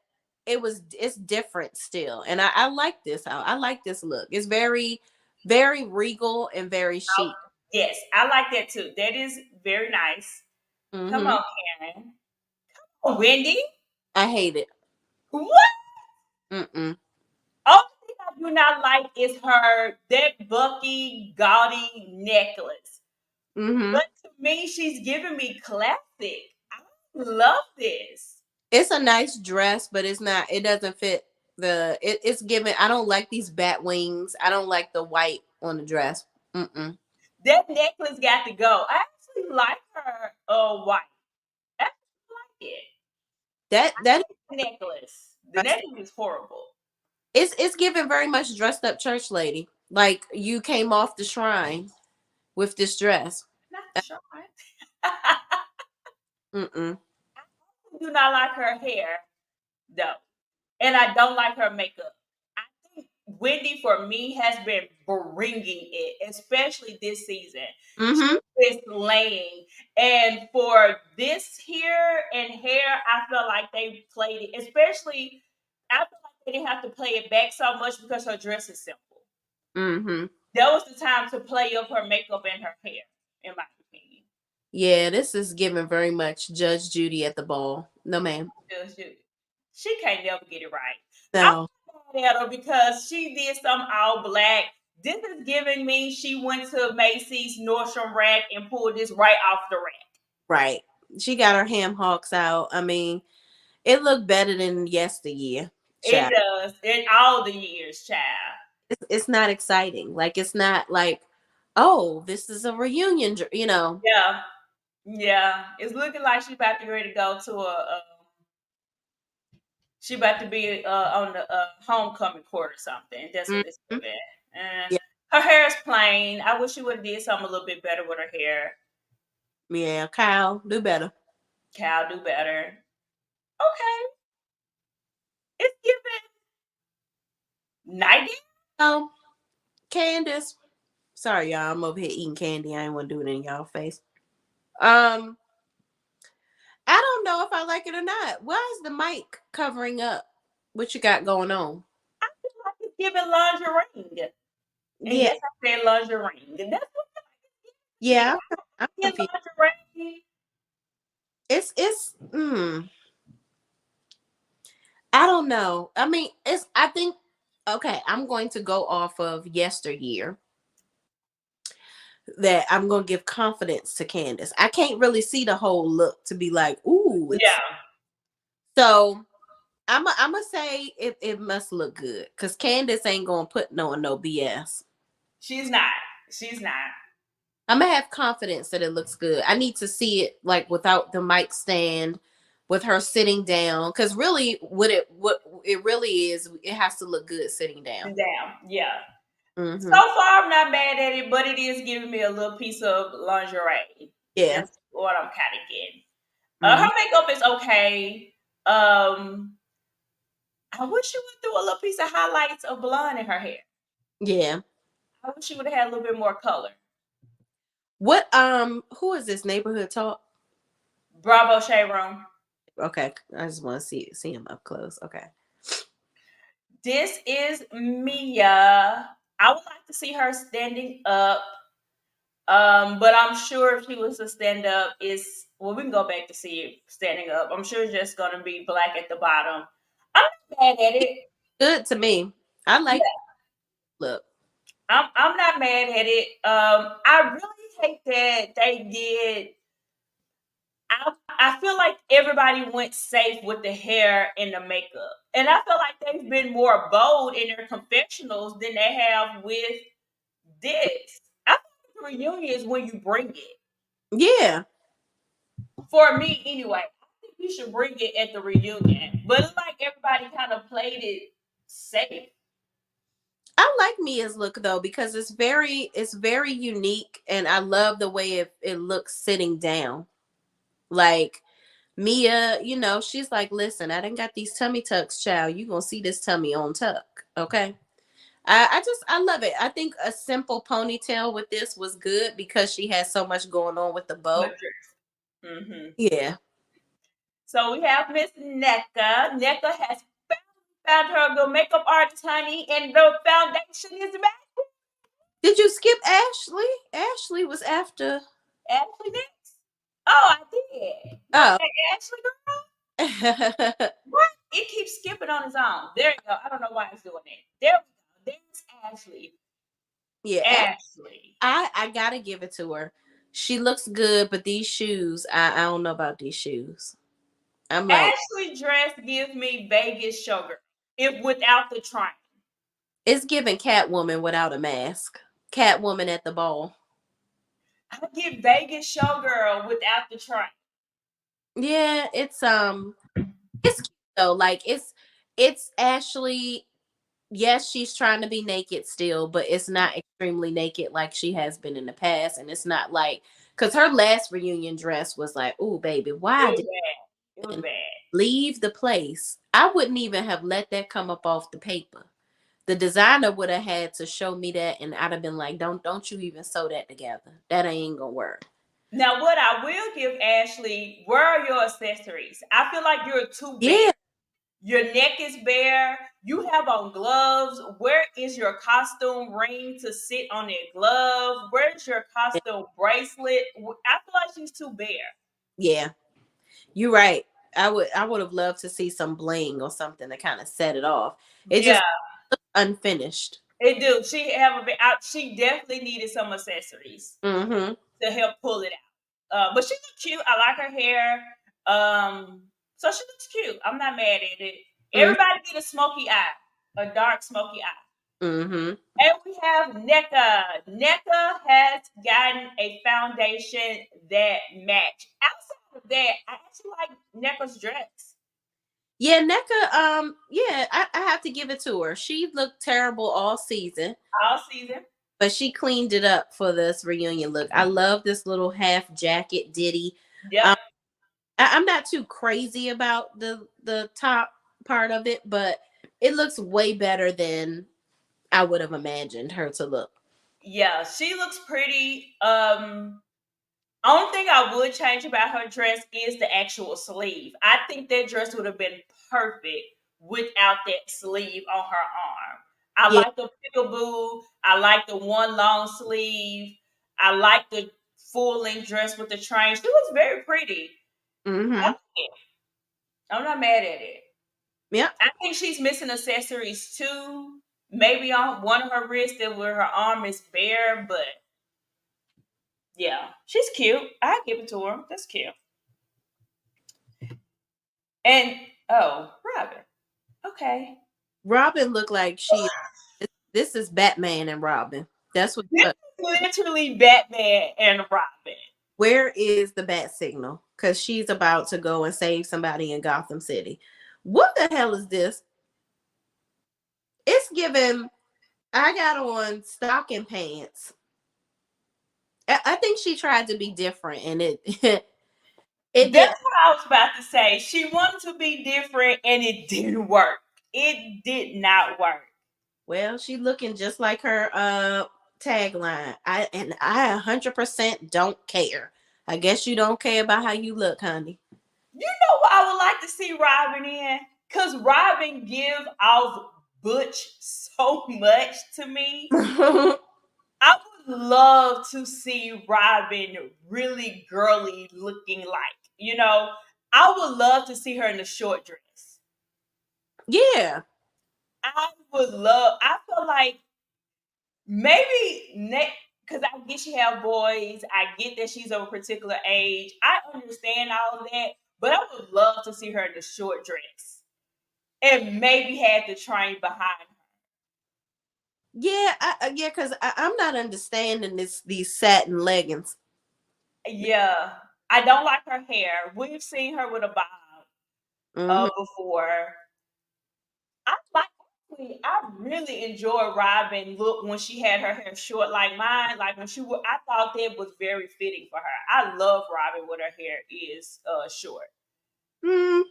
it's different still. And I like this out. I like this look. It's very, very regal and very Oh, chic. yes, I like that too. That is very nice. Come Mm-hmm. on, Karen. Oh, Wendy. I hate it. What? Mm-mm. Only thing I do not like is her that Bucky gaudy necklace. Mm-hmm. But to me, she's giving me classic. I love this. It's a nice dress, but it's not. It doesn't fit it's given. I don't like these bat wings. I don't like the white on the dress. Mm-mm. That necklace got to go. I actually like her white. I actually like it. That The necklace. The dress, necklace is horrible. it's given very much dressed up church lady. Like you came off the shrine with this dress. Not the shine. Mm-mm. I do not like her hair though, and I don't like her makeup. I think Wendy for me has been bringing it, especially this season. Mm-hmm. She is laying, and for this here and hair, I feel like they played it. Especially, I feel like they didn't have to play it back so much because her dress is simple. Mm-hmm. That was the time to play up her makeup and her hair, in my opinion. Yeah, this is given very much Judge Judy at the ball. No, ma'am. She can't never get it right. I'm No. mad at her because she did some all black. This is giving me she went to Macy's Nordstrom rack and pulled this right off the rack. Right. She got her ham hocks out. I mean, it looked better than yesteryear. It Child. does in all the years, child. It's not exciting. Like it's not like, oh, this is a reunion. Yeah, yeah. It's looking like she about to ready to go to she about to be on the homecoming court or something. That's what it's Mhm. giving. Yeah, Her hair is plain. I wish she would have did something a little bit better with her hair. yeah. Kyle, do better. Cal, do better. Okay, it's giving nightingale. Um, Candace. Sorry, y'all. I'm over here eating candy. I ain't want to do it in y'all face. Um, I don't know if I like it or not. Why is the mic covering up? What you got going on? I feel like it's giving lingerie. And Yeah, yes, I said lingerie. That's what it's giving. yeah. I'm Get confused. lingerie. It's. I don't know. I mean, it's. I think. Okay, I'm going to go off of yesteryear. That I'm going to give confidence to Candace. I can't really see the whole look to be like, ooh, it's Yeah, so. I'm gonna say it must look good because Candace ain't gonna put no BS. she's not. She's not. I'm gonna have confidence that it looks good. I need to see it like without the mic stand, with her sitting down. Because really, what it really is, it has to look good sitting down. Down. Yeah. So Mm-hmm. far, I'm not mad at it, but it is giving me a little piece of lingerie. Yeah. That's what I'm kind of getting. Mm-hmm. Her makeup is okay. I wish she would do a little piece of highlights of blonde in her hair. Yeah. I wish she would have had a little bit more color. What who is this neighborhood talk? Bravo Shay Room. Okay, I just want to see him up close. Okay. This is Mia. I would like to see her standing up. But I'm sure if she was to stand up, is well, we can go back to see it standing up. I'm sure it's just gonna be black at the bottom. I'm not mad at it. Good to me. I like Yeah, look. I'm not mad at it. I really hate that they did. I feel like everybody went safe with the hair and the makeup, and I feel like they've been more bold in their confessionals than they have with this. I think the reunion is when you bring it. Yeah. For me, anyway, I think you should bring it at the reunion. But it's like everybody kind of played it safe. I like Mia's look though because it's very unique and I love the way it looks sitting down. Like Mia, she's like, listen, I done got these tummy tucks, child. You gonna see this tummy on tuck. Okay. I love it. I think a simple ponytail with this was good because she has so much going on with the bow. Mm-hmm. Yeah. So we have Miss NECA. NECA has found her good makeup artist, honey, and the foundation is back. Did you skip Ashley? Ashley was after. Ashley next. Oh, I did. My Oh. bad, Ashley girl. What? It keeps skipping on its own. There you go. I don't know why it's doing that. There we go. There's Ashley. Yeah, Ashley. I gotta give it to her. She looks good, but these shoes, I don't know about these shoes. I'm like, Ashley dress gives me Vegas sugar. If without the train. it's giving Catwoman without a mask. Catwoman at the ball. I get Vegas showgirl without the train. Yeah, it's cute though. Like it's Ashley. Yes, she's trying to be naked still, but it's not extremely naked like she has been in the past, and it's not like because her last reunion dress was like, "Oh, baby, It why was did bad. It was you bad. leave the place?" I wouldn't even have let that come up off the paper. The designer would have had to show me that, and I'd have been like, "Don't you even sew that together? That ain't gonna work." Now, what I will give Ashley, where are your accessories? I feel like you're too Yeah, bare. Your neck is bare. You have on gloves. Where is your costume ring to sit on that glove? Where's your costume bracelet? I feel like she's too bare. yeah, you're right. I would have loved to see some bling or something to kind of set it off. It Yeah, just unfinished. it do. She definitely needed some accessories Mm-hmm. to help pull it out. But she looks cute. I like her hair. So she looks cute. I'm not mad at it. Everybody need a smoky eye, a dark smoky eye. Mm-hmm. And we have NECA. NECA has gotten a foundation that match. Outside of that, I actually like NECA's dress Yeah, NECA, yeah, I have to give it to her. She looked terrible all season, all season. but she cleaned it up for this reunion look. I love this little half jacket ditty. Yep. Um, I'm not too crazy about the top part of it, but it looks way better than I would have imagined her to look. Yeah, she looks pretty. Only thing I would change about her dress is the actual sleeve. I think that dress would have been perfect without that sleeve on her arm. I Yeah. like the peekaboo. I like the one long sleeve. I like the full length dress with the train. She was very pretty. I Mm-hmm. like it. I'm not mad at it. Yep. I think she's missing accessories too. Maybe on one of her wrists where her arm is bare, but yeah, she's cute. I give it to her. That's cute. And oh, Robin. Okay. Robin looked like this is Batman and Robin. That's what This is literally Batman and Robin. where is the bat signal? Because she's about to go and save somebody in Gotham City. What the hell is this? It's given. I got on stocking pants. I think she tried to be different, and it it That's did. what I was about to say. She wanted to be different and it didn't work. It did not work. Well, she looking just like her tagline. I 100% don't care. I guess you don't care about how you look, honey. You know what I would like to see Robin in? Because Robin give off Butch so much to me. I would love to see Robin really girly looking like, I would love to see her in a short dress. Yeah. I feel like maybe next, because I get she have boys. I get that she's of a particular age. I understand all of that, but I would love to see her in a short dress and maybe had the train behind her. Yeah, yeah, because I'm not understanding these satin leggings. Yeah, I don't like her hair. We've seen her with a bob Hmm. before. I really enjoyed Robin look when she had her hair short like mine. Like when I thought that was very fitting for her. I love Robin when her hair is short. Mm,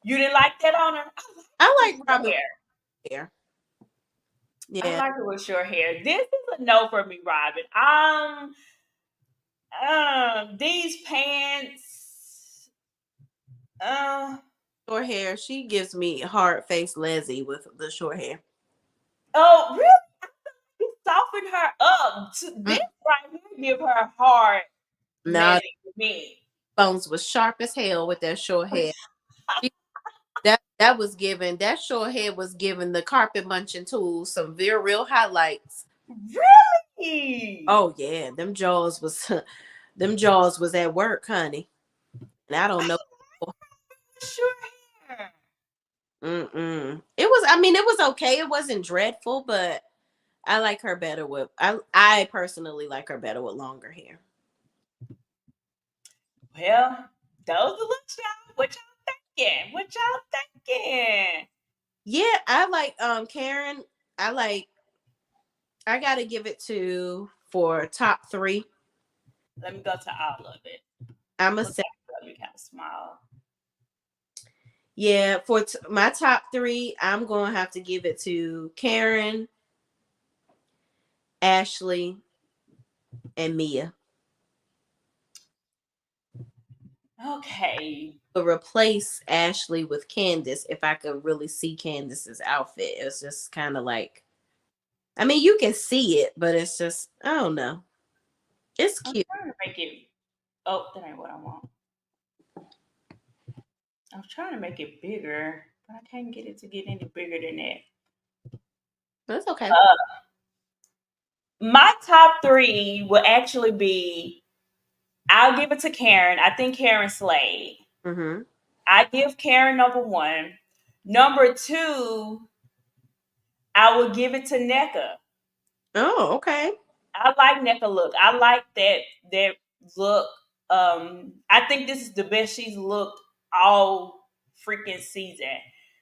You didn't like that on her? I With like short Robin hair. hair. I Yeah, like her with short hair. This is a no for me, Robin. These pants. Uh, short hair. She gives me hard face Leslie with the short hair. oh, really? You soften her up. Mm, This right here give her hard no, Leslie to me. Bones was sharp as hell with that short hair. That was given that short hair was giving the carpet munching tools some very real highlights. Really? Oh yeah, them jaws was them jaws was at work, honey. And I don't know. Short hair. Mm-mm. It was. I mean, it was okay. It wasn't dreadful, but I like her better with. I personally like her better with longer hair. Well, those the looks, y'all. What y'all thinking? What y'all thinking? Yeah, I like Karen. I like. I gotta give it to for top three. Let me go to all of it. I'm a Look say. at me kind of small. Yeah, for my top three, I'm gonna have to give it to Karen, Ashley, and Mia. Okay. But replace Ashley with Candace if I could really see Candace's outfit. It's just kind of like, I mean, you can see it, but it's just, I don't know. It's I'm cute. trying to make it. Oh, that ain't what I want. I was trying to make it bigger, but I can't get it to get any bigger than that. That's okay. Uh, my top three will actually be. I'll give it to Karen. I think Karen slayed. Mm-hmm. I give Karen number one. Number two, I will give it to NECA. Oh, okay. I like NECA look. I like that look. I think this is the best she's looked all freaking season.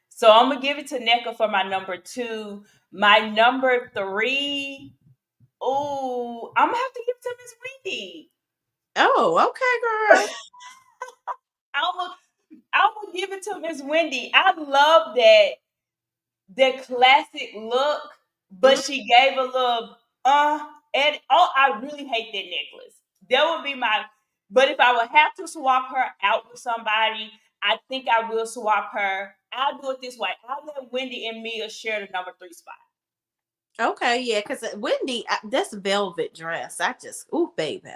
So I'm gonna give it to NECA for my number two. My number three. Oh, I'm gonna have to give it to Miss Wendy. Oh, okay, girl. I'm gonna, I'm gonna give it to Miss Wendy. I love that classic look, but Mhm. she gave a little and I really hate that necklace. That would be my but if I would have to swap her out with somebody, I think I will swap her. I'll do it this way. I'll let Wendy and Mia share the number three spot. Okay, yeah, because Wendy, that's velvet dress. I just, ooh, baby,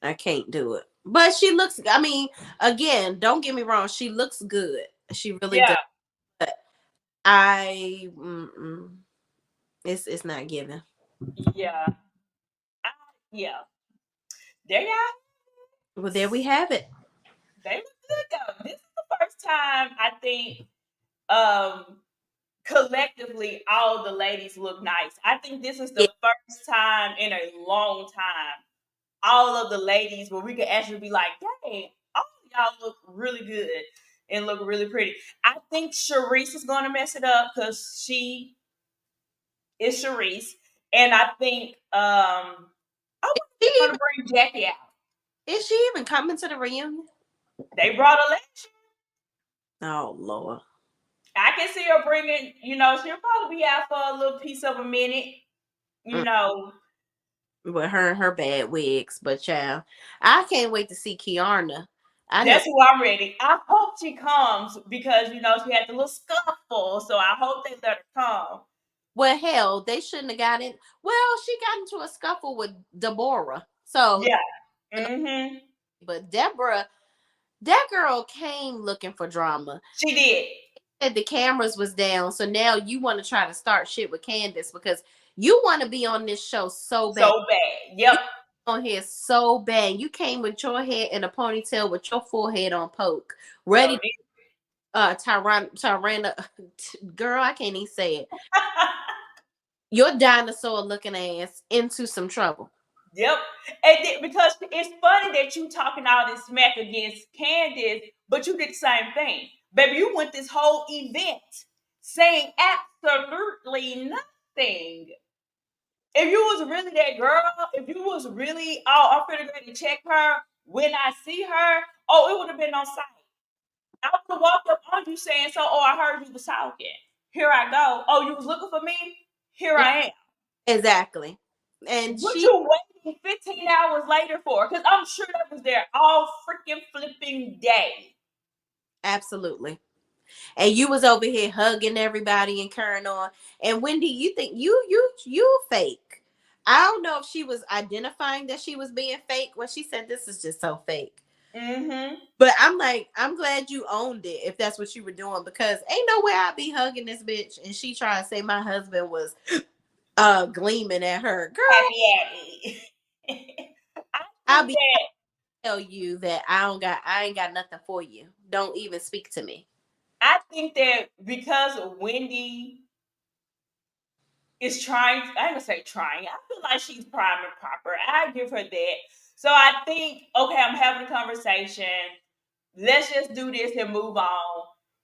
I can't do it. But she looks, I mean, again, don't get me wrong, she looks good. She really Yeah, does. But mm-mm, it's not given. yeah, I, yeah. There y'all. Well, there we have it. They look good though. This is the first time I think um collectively all the ladies look nice. I think this is Yeah. the first time in a long time all of the ladies where we could actually be like, dang, all of y'all look really good and look really pretty. I think Sharice is going to mess it up because she is Sharice. And I think I Is wonder if she they're going even, to bring Jackie out. is she even coming to the reunion? They brought Alexa. Oh Lord. I can see her bringing, she'll probably be out for a little piece of a minute. you know. With her and her bad wigs, but child, I can't wait to see Kiarna. I know. That's who I'm ready. I hope she comes because she had the little scuffle, so I hope they let her come. Well, hell, they shouldn't have got in. Well, she got into a scuffle with Deborah, so. Yeah. Mm-hmm. But Deborah, that girl came looking for drama. She did. Said the cameras was down, so now you want to try to start shit with Candace because you want to be on this show so bad. So bad. Yep. On here so bad. You came with your head in a ponytail with your forehead on poke, So ready. did. Tyrana, girl, I can't even say it. Your dinosaur looking ass into some trouble. Yep. And because it's funny that you talking all this smack against Candace, but you did the same thing. Baby, you went this whole event saying absolutely nothing. If you was really that girl, if you was really, I'm finna go to check her when I see her, it would have been on site. I would have walked up on you saying, so, I heard you was talking. Here I go. Oh, you was looking for me? Here I am. Exactly. And What she you waiting 15 hours later for? Because I'm sure that was there all freaking flipping day. absolutely. And you was over here hugging everybody and carrying on. And Wendy, you think you fake. I don't know if she was identifying that she was being fake when she said this is just so fake. Mm-hmm. But I'm like, I'm glad you owned it if that's what you were doing because ain't no way I'd be hugging this bitch and she trying to say my husband was gleaming at her. Girl, Happy I I'll think be that tell you that I ain't got nothing for you. Don't even speak to me. because Wendy is trying, I ain't gonna say trying. I feel like she's prime and proper. I give her that. So I think, okay, I'm having a conversation. Let's just do this and move on.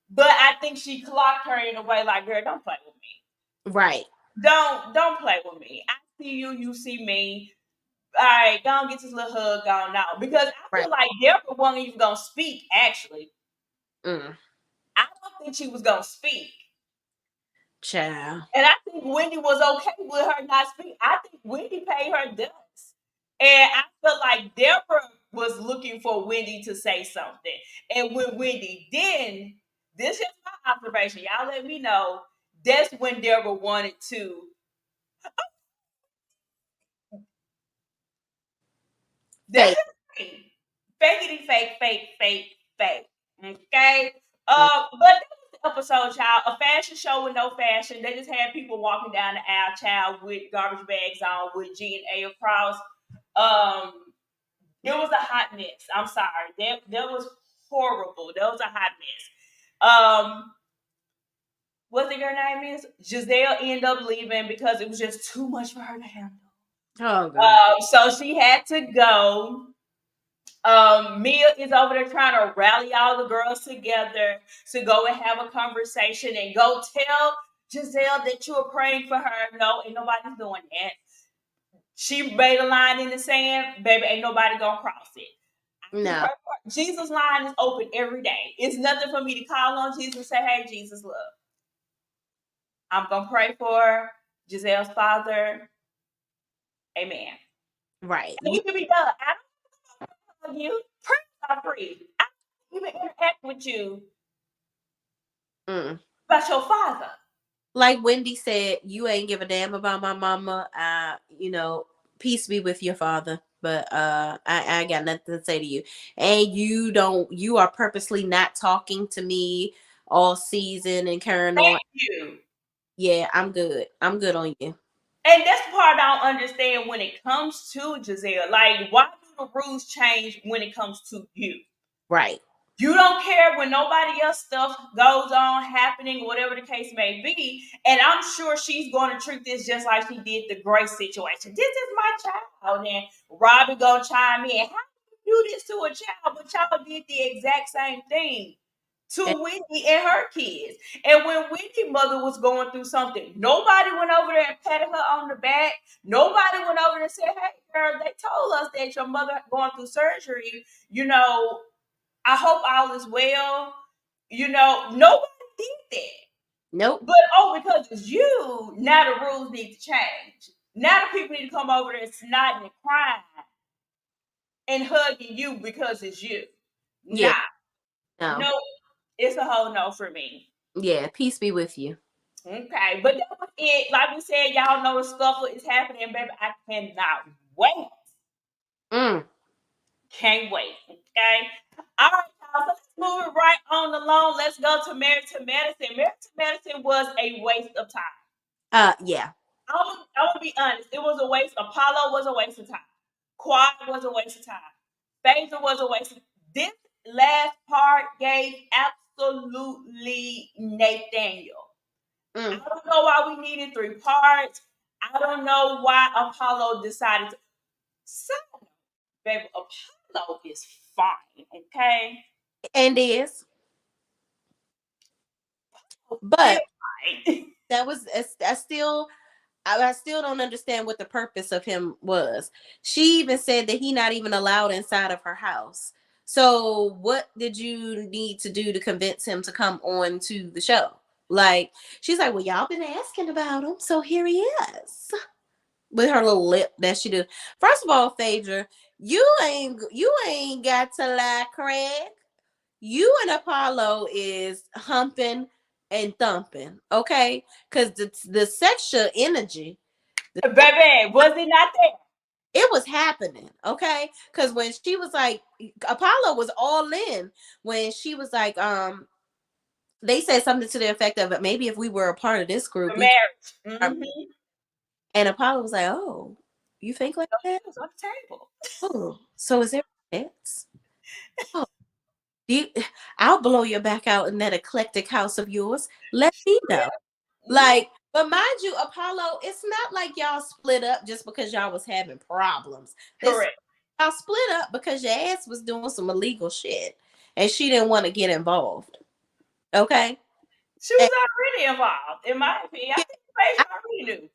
But I think she clocked her in a way like, girl, don't play with me. Right. Don't play with me. I see you, you see me. All right, go on, get this little hug on now. Because I Right. feel like Deborah wasn't even gonna speak, actually. Mm. I don't think she was gonna speak. Child. And I think Wendy was okay with her not speaking. I think Wendy paid her dust. And I feel like Deborah was looking for Wendy to say something. And when Wendy didn't, this is my observation. Y'all let me know. That's when Deborah wanted to. That's Fake. fakey fake, fake, fake, fake. Okay. Mm. But that was the episode, child. A fashion show with no fashion. They just had people walking down the aisle, child, with garbage bags on, with G and A across. Um, it was a hot mess. I'm sorry. That was horrible. That was a hot mess. What the girl name is? Giselle ended up leaving because it was just too much for her to handle. Oh god. So she had to go. Mia is over there trying to rally all the girls together to go and have a conversation and go tell Giselle that you were praying for her. No, ain't nobody's doing that. She made a line in the sand, baby. Ain't nobody gonna cross it. No. Jesus' line is open every day. It's nothing for me to call on Jesus and say, "Hey, Jesus, look, I'm gonna pray for Giselle's father. Amen." Right. And You we can be done. I don't know you. Pray for free. I don't even interact with you mm. about your father. Like Wendy said, you ain't give a damn about my mama. Peace be with your father. But I got nothing to say to you. And you are purposely not talking to me all season and carrying Thank on. you. Yeah, I'm good. I'm good on you. And that's the part I don't understand when it comes to Giselle. Like, why do the rules change when it comes to you? Right. You don't care when nobody else stuff goes on happening, whatever the case may be. And I'm sure she's going to treat this just like she did the Grace situation. This is my child. And Robbie gonna chime in. How do you do this to a child? But y'all did the exact same thing to And Wendy and her kids. And when Wendy's mother was going through something, nobody went over there and patted her on the back. Nobody went over there and said, "Hey, girl, they told us that your mother going through surgery. I hope all is well." Nobody did that. nope. But because it's you, now the rules need to change. Now the people need to come over there snotting and crying and hugging you because it's you. Yeah. Nah. No. No, it's a whole no for me. Yeah. Peace be with you. Okay, but that was it. Like we said, y'all know the scuffle is happening, baby. I cannot wait. Mm. Can't wait. Okay. All right, y'all. So let's move it right on along. Let's go to Married to Medicine. Married to Medicine was a waste of time. Yeah. I will be honest. It was a waste. Apollo was a waste of time. Quad was a waste of time. Phaser was a waste of time. This last part gave absolutely Nathaniel. I Mm. don't know why we needed 3 parts. I don't know why Apollo decided to. So, baby, Apollo is fine, okay? And is, Still but fine. that was I still don't understand what the purpose of him was. She even said that he not even allowed inside of her house. So what did you need to do to convince him to come on to the show? Like, she's like, well, y'all been asking about him, so here he is. With her little lip that she do. First of all, Phaedra, you ain't got to lie, Craig. You and Apollo is humping and thumping, okay? Because the sexual energy, Baby, was it not there? it was happening, okay? Because when she was like, Apollo was all in when she was like, they said something to the effect of, maybe if we were a part of this group, The we marriage. could. Mm-hmm. And Apollo was like, oh, you think like So that? it was on the table. Oh, so is there pets? Oh, you, I'll blow your back out in that eclectic house of yours. Let me know. Mm-hmm. Like, but mind you, Apollo, it's not like y'all split up just because y'all was having problems. This Correct. y'all split up because your ass was doing some illegal shit and she didn't want to get involved. Okay? She And was already involved, in my opinion. I yeah, think Paige I, already knew.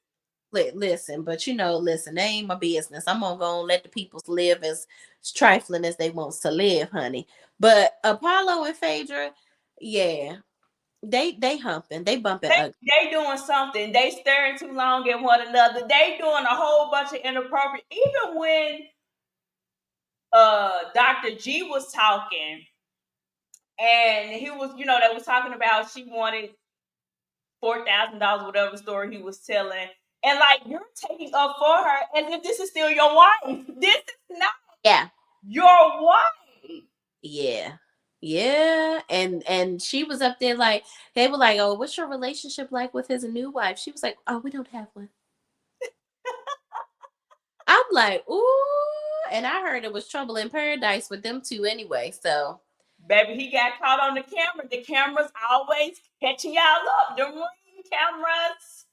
listen, but listen, they ain't my business. I'm gonna go and let the people live as trifling as they wants to live, honey. But Apollo and Phaedra, yeah, they humping, they bumping ugly. They doing something. They staring too long at one another. They doing a whole bunch of inappropriate. Even when Dr. G was talking, and he was, they was talking about she wanted $4,000, whatever story he was telling, and like you're taking up for her as if this is still your wife. This is not Yeah. your wife. Yeah. Yeah. And she was up there like they were like, oh, what's your relationship like with his new wife? She was like, oh, we don't have one. I'm like, ooh, and I heard it was trouble in paradise with them two anyway. So Baby, he got caught on the camera. The camera's always catching y'all up. The ring cameras.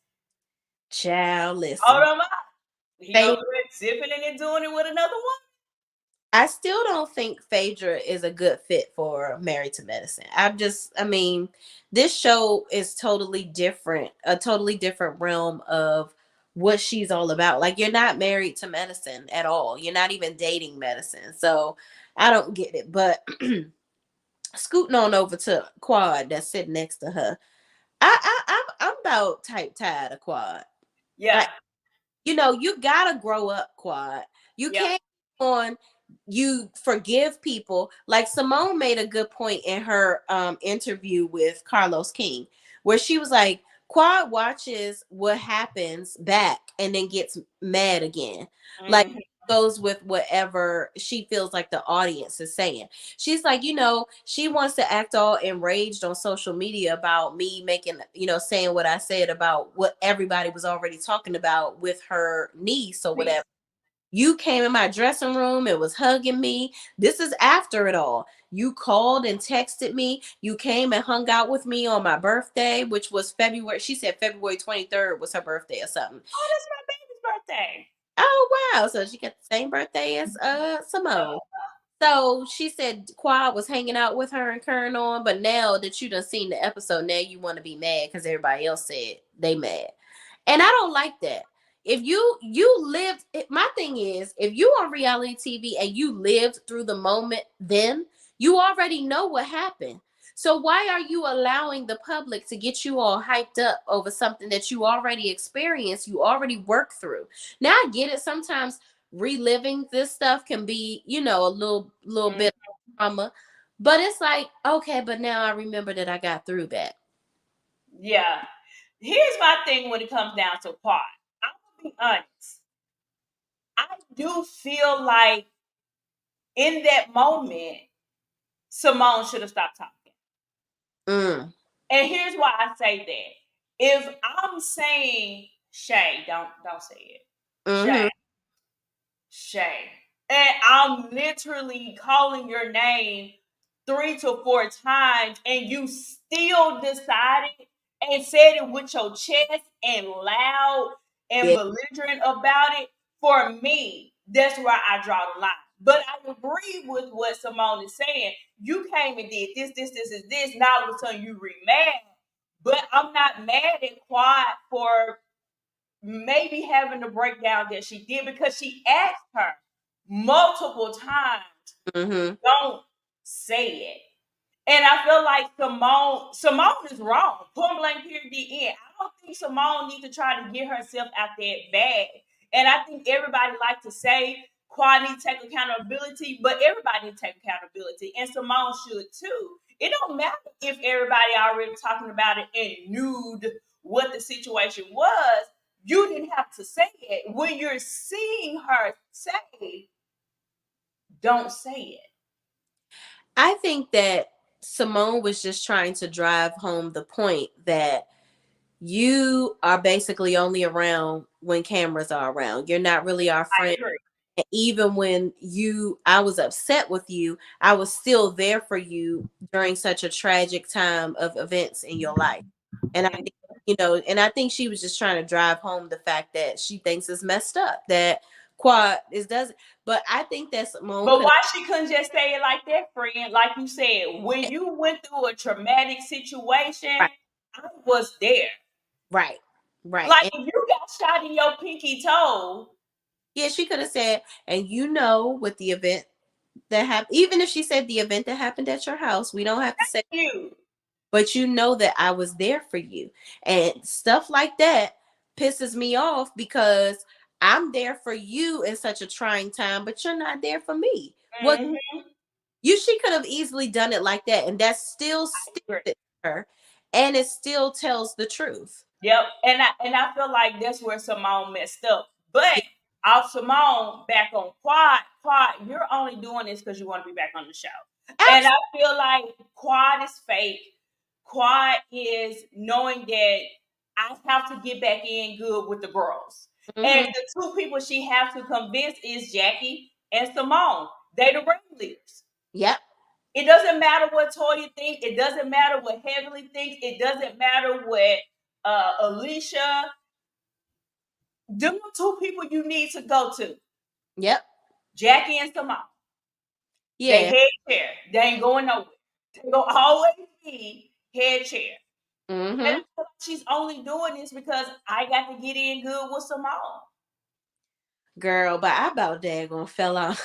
child, Hold listen. them up. He over there zipping and doing it with another one. I still don't think Phaedra is a good fit for Married to Medicine. I mean, this show is totally different, a totally different realm of what she's all about. Like, you're not married to medicine at all. You're not even dating medicine. So I don't get it. But scooting on over to Quad that's sitting next to her. I'm about type tired of Quad. Yeah. Like, you gotta grow up, Quad. You Yep. can't on you forgive people. Like Simone made a good point in her interview with Carlos King, where she was like, Quad watches what happens back and then gets mad again. Like Mm-hmm. goes with whatever she feels like the audience is saying. She's like, she wants to act all enraged on social media about me making, saying what I said about what everybody was already talking about with her niece or whatever. You came in my dressing room and was hugging me. This is after it all. You called and texted me. You came and hung out with me on my birthday, which was February. She said February 23rd was her birthday or something. Oh, that's my baby's birthday. Oh wow. So she got the same birthday as Simone. So she said Quad was hanging out with her and current on, but now that you done seen the episode, now you want to be mad because everybody else said they mad. And I don't like that. If you lived, my thing is, if you on reality TV and you lived through the moment, then you already know what happened. So why are you allowing the public to get you all hyped up over something that you already experienced, you already worked through? Now I get it. Sometimes reliving this stuff can be, a little Mhm. bit of trauma. But it's like, okay, but now I remember that I got through that. Yeah. Here's my thing when it comes down to Quad. I'm gonna be honest. I do feel like in that moment, Simone should have stopped talking. Mm. And here's why I say that. If I'm saying Shay, don't say it. Shay, Mm-hmm. Shay. And I'm literally calling your name 3 to 4 times, and you still decided and said it with your chest and loud and Yeah. belligerent about it. For me, that's where I draw the line. But I agree with what Simone is saying. You came and did this, and this. Now all of a sudden you mad. But I'm not mad at Quad for maybe having the breakdown that she did, because she asked her multiple times, Mm-hmm. don't say it. And I feel like Simone is wrong. Point blank period, the end. I don't think Simone needs to try to get herself out that bag. And I think everybody like to say Quad need to take accountability, but everybody need to take accountability. And Simone should too. It don't matter if everybody already talking about it and knew what the situation was. You didn't have to say it. When you're seeing her say, don't say it. I think that Simone was just trying to drive home the point that you are basically only around when cameras are around. You're not really our I friend. agree. And even when I was upset with you, I was still there for you during such a tragic time of events in your life. And I Mhm. think, and I think she was just trying to drive home the fact that she thinks it's messed up that Quad is doesn't. But I think that Simone But could why she couldn't just say it like that, friend? Like you said, when have. you went through a traumatic situation, Right, I was there. right, right. Like And if you got shot in your pinky toe, yeah, she could have said, and with the event that happened, even if she said the event that happened at your house, we don't have to say, you. but that I was there for you. And stuff like that pisses me off because I'm there for you in such a trying time, but you're not there for me. What Mm-hmm. she could have easily done it like that, and that still sticks Agree. with her, and it still tells the truth. Yep. And I feel like that's where Simone messed up. But off Simone, back on Quad, you're only doing this because you want to be back on the show. And Absolutely. I feel like Quad is fake. Quad is knowing that I have to get back in good with the girls. And Hmm. the two people she has to convince is Jackie and Simone. They the ringleaders. Yep. It doesn't matter what Toya thinks. It doesn't matter what Heavenly thinks. It doesn't matter what Alicia. Them are two people you need to go to. Yep. Jackie and Simone. They Yeah. head chair. They ain't going nowhere. They gonna always be head chair. And I Hmm. feel like she's only doing this because I got to get in good with Simone. Girl, but I about daggone fell out.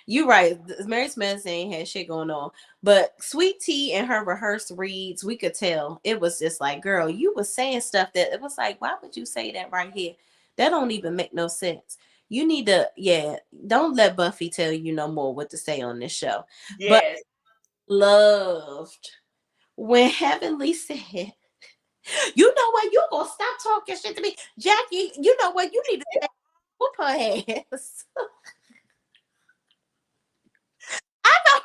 You right. Mary Smith ain't had shit going on. But Sweet Tea and her rehearsed reads, we could tell. It was just like, girl, you was saying stuff that it was like, why would you say that right here? That don't even make no sense. You need to, yeah, don't let Buffy tell you no more what to say on this show. But Yes. loved when Heavenly said, you know what, you gonna stop talking shit to me. Jackie, you know what, you need to say whoop her ass. I know.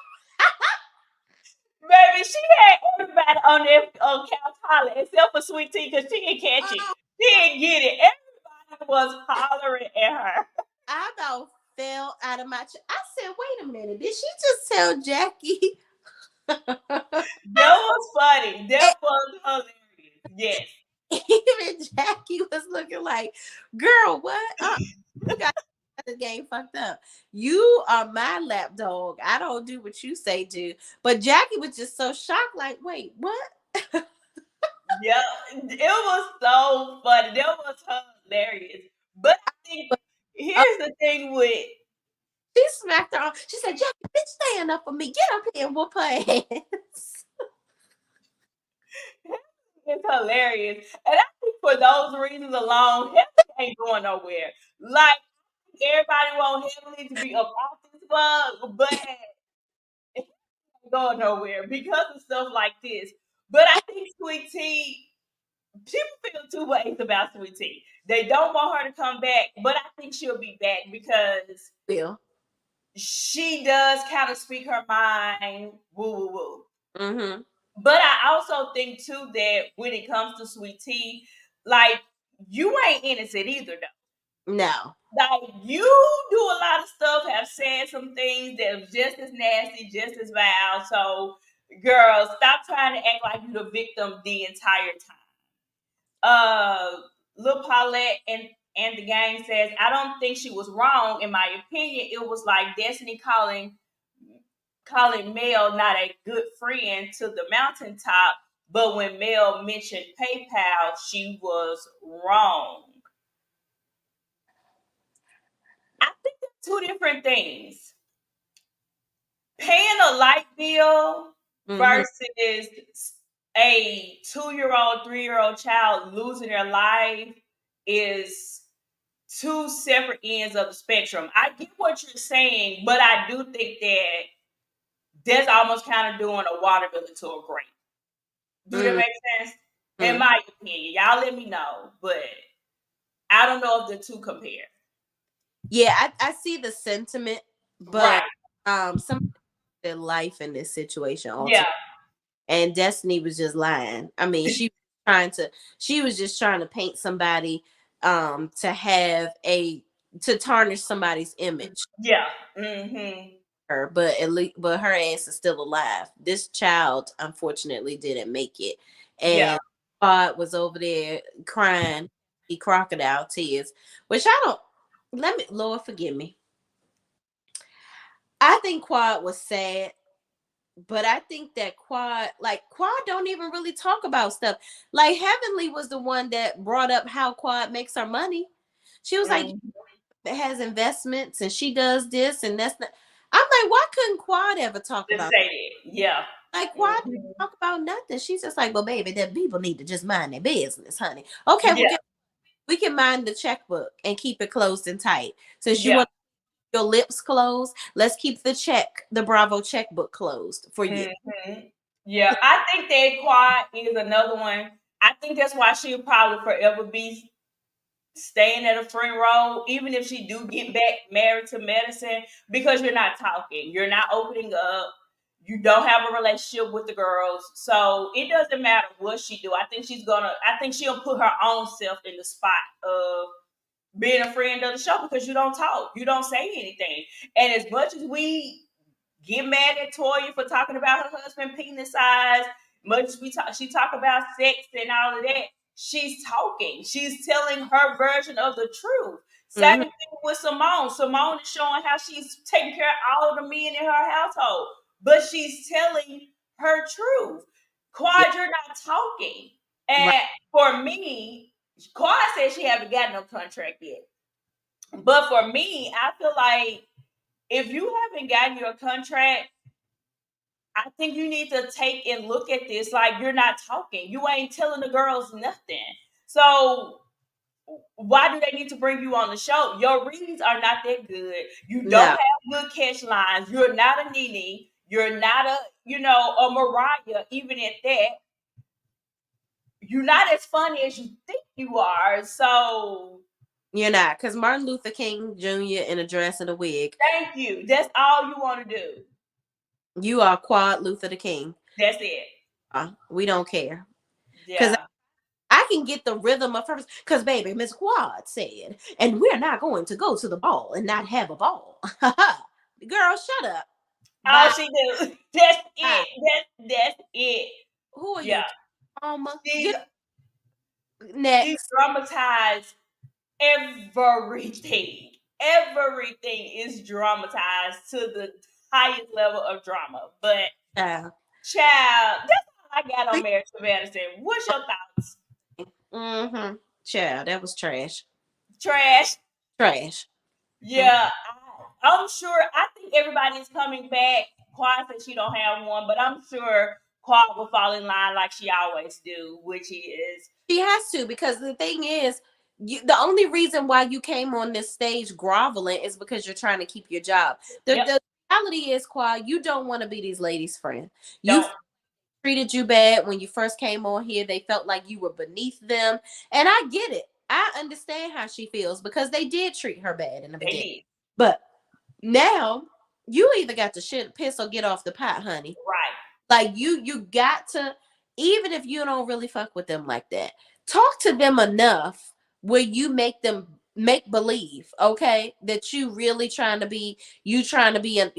Baby, she had everybody on their couch hollering except for Sweet Tea because she didn't catch it. She didn't get it. Everybody was hollering at her. I about fell out of my chair. I said, wait a minute. Did she just tell Jackie? That was funny. And That was hilarious. Yes. even Jackie was looking like, girl, what? You got the game fucked up. You are my lap dog. I don't do what you say do. But Jackie was just so shocked, like, wait, what? Yeah. It was so funny. That was hilarious. But I think Oh, here's the thing with she smacked her arm. She said, Jackie, bitch, stand up for me. Get up here and whoop her ass. hilarious. And I think for those reasons alone, Heavenly ain't going nowhere. Like everybody want Heavenly to be about this bug, but it ain't going nowhere because of stuff like this. But I think Sweet Tea, people feel two ways about Sweet Tea. They don't want her to come back, but I think she'll be back because Bill. she does kind of speak her mind, woo woo woo. Mm-hmm. But I also think too that when it comes to Sweet Tea, like you ain't innocent either though. No. Like you do a lot of stuff, have said some things that are just as nasty, just as vile. So, girls, stop trying to act like you're the victim the entire time. Lil Paulette and the gang says, I don't think she was wrong. In my opinion, it was like Destiny calling Mel not a good friend to the mountaintop, but when Mel mentioned PayPal, she was wrong. I think they're two different things. Paying a light bill Mm-hmm. versus a 2-year-old, 3-year-old child losing their life is two separate ends of the spectrum. I get what you're saying, but I do think that that's almost kind of doing a watermelon to a grape. Do that make sense? In Mm-hmm. my opinion, y'all let me know, but I don't know if the two compare. Yeah, I see the sentiment, but Right? some their life in this situation Yeah, ultimately. And Destiny was just lying. I mean, she was just trying to paint somebody to have a to tarnish somebody's image. yeah. Mm-hmm. Her, but at least but her ass is still alive. This child unfortunately didn't make it. Yeah. And Pod was over there crying, he crocodile tears, which I don't let me Lord forgive me. I think Quad was sad, but I think that Quad don't even really talk about stuff. Like Heavenly was the one that brought up how Quad makes her money. She was like, Mm-hmm. it has investments and she does this and that's not. I'm like, why couldn't Quad ever talk Just about say that. Yeah. like Quad didn't Mm-hmm. talk about nothing? She's just like, well, baby, that people need to just mind their business, honey. Okay, Yeah. we can mind the checkbook and keep it closed and tight. Since you Yeah. want your lips closed, let's keep the Bravo checkbook closed for you. Mm-hmm. Yeah. I think that Quad is another one. I think that's why she'll probably forever be staying at a friend role, even if she do get back married to medicine, because you're not talking, you're not opening up, you don't have a relationship with the girls, so it doesn't matter what she do. I think she'll put her own self in the spot of being a friend of the show because you don't talk, you don't say anything, and as much as we get mad at Toya for talking about her husband penis size. Much as she talk about sex and all of that. She's talking. She's telling her version of the truth. Same Mm-hmm. thing with Simone. Simone is showing how she's taking care of all of the men in her household, but she's telling her truth. Yeah, Quad, you're not talking. right. And for me, Quad said she haven't got no contract yet. But for me, I feel like if you haven't gotten your contract, I think you need to take and look at this like you're not talking. You ain't telling the girls nothing. So why do they need to bring you on the show? Your reads are not that good. You don't No, have good catch lines. You're not a Nene. You're not a Mariah. Even at that, you're not as funny as you think you are. So you're not, because Martin Luther King Jr. in a dress and a wig. thank you. That's all you want to do. You are Quad Luther the King. That's it. We don't care. Because Yeah. I can get the rhythm of her. Because, baby, Miss Quad said, and we're not going to go to the ball and not have a ball. Girl, shut up. All Bye. she do. That's Bye. it. That's it. Who are Yeah. you, Alma? She's Get she's next. dramatized everything. Everything is dramatized to the highest level of drama. But Uh, child, that's all I got on Marriage to Madison. What's your thoughts? mm-hmm. Child, that was trash. Trash. Trash. Mm, Yeah, I'm sure. I think everybody's coming back. Quad said she don't have one, but I'm sure Quad will fall in line like she always do, which is She has to, because the thing is, the only reason why you came on this stage groveling is because you're trying to keep your job. yep. The reality is, Quad, you don't want to be these ladies' friend. You Don't treated you bad when you first came on here. They felt like you were beneath them. And I get it. I understand how she feels because they did treat her bad in the they beginning. did But now you either got to shit, piss, or get off the pot, honey. right. Like you got to, even if you don't really fuck with them like that, talk to them enough where you make them make believe, okay, that you trying to be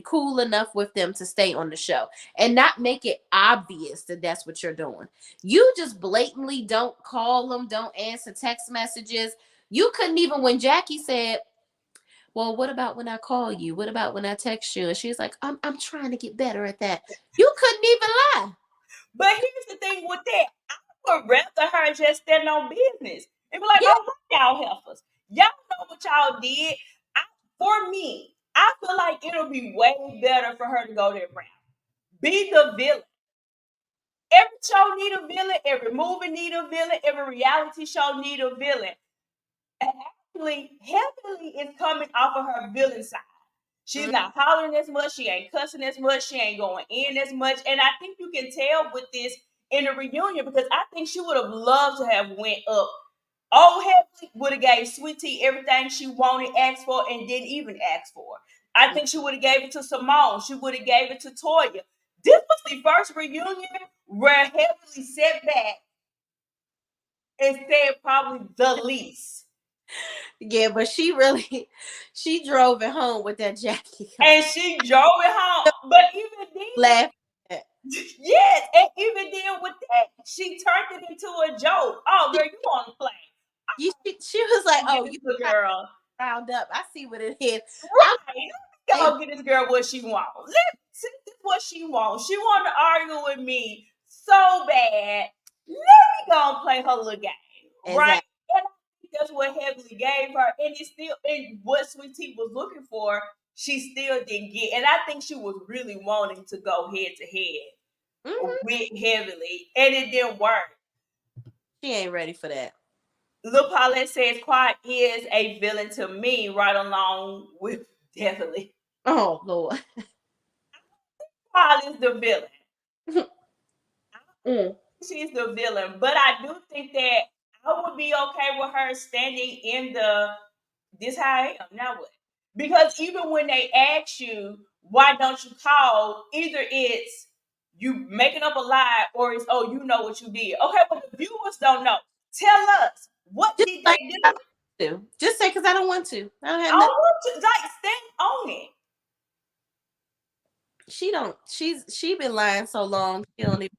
cool enough with them to stay on the show, and not make it obvious that that's what you're doing. You just blatantly don't call them, don't answer text messages. You couldn't even, when Jackie said, well, what about when I call you? What about when I text you? And she's like, I'm trying to get better at that. You couldn't even lie. But here's the thing with that. I would rather her just stand on business and be like, Yeah. all right, y'all heifers. Y'all know what y'all did. For me, I feel like it'll be way better for her to go that route. Be the villain. Every show need a villain. Every movie need a villain. Every reality show need a villain. And actually, heavily is coming off of her villain side. She's not hollering as much. She ain't cussing as much. She ain't going in as much. And I think you can tell with this in the reunion, because I think she would have loved to have went up. Oh, Heavenly would have gave Sweet Tea everything she wanted, asked for, and didn't even ask for. I think she would have gave it to Simone. She would have gave it to Toya. This was the first reunion where Heavenly sat back and said probably the least. Yeah, but she really, she drove it home with that Jackie. And she drove it home. But even then, Laugh. yes, and even then with that, she turned it into a joke. Oh, girl, you want to play? She was like, Get oh, this you little girl. round up. I see what it is. Right. Let I me go get this girl what she wants. Let see this what she wants. She wanted to argue with me so bad. Let me go and play her little game. Right? exactly. And I think that's what Heavenly gave her. And it's still, and what Sweet Tea was looking for, she still didn't get. And I think she was really wanting to go head to head with Heavenly. And it didn't work. She ain't ready for that. Lil Paulette says Quad is a villain to me, right along with Definitely. Oh Lord. Quad is the villain. Mm. She's the villain, but I do think that I would be okay with her standing in the this how I am now what? Because even when they ask you why don't you call, either it's you making up a lie or it's oh you know what you did. Okay, but the viewers don't know. Tell us what Just did like they I do? don't want to. Just say because I don't want to. I don't I have don't nothing. want to like stand on it. She don't. She been lying so long. She don't even.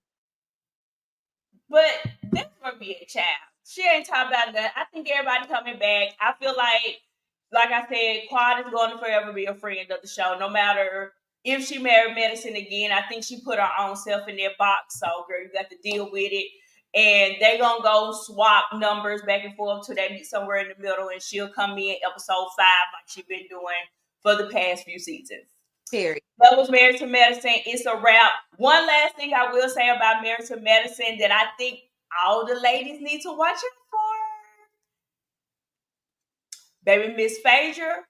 But that's gonna be a child. She ain't talking about that. I think everybody coming back. I feel like I said, Quad is going to forever be a friend of the show, no matter if she married Medicine again. I think she put her own self in their box. So, girl, you got to deal with it. And they gonna go swap numbers back and forth till they meet somewhere in the middle, and she'll come in episode 5 like she been doing for the past few seasons. Period. That was Married to Medicine. It's a wrap. One last thing I will say about Married to Medicine that I think all the ladies need to watch out for. Baby Miss Phaedra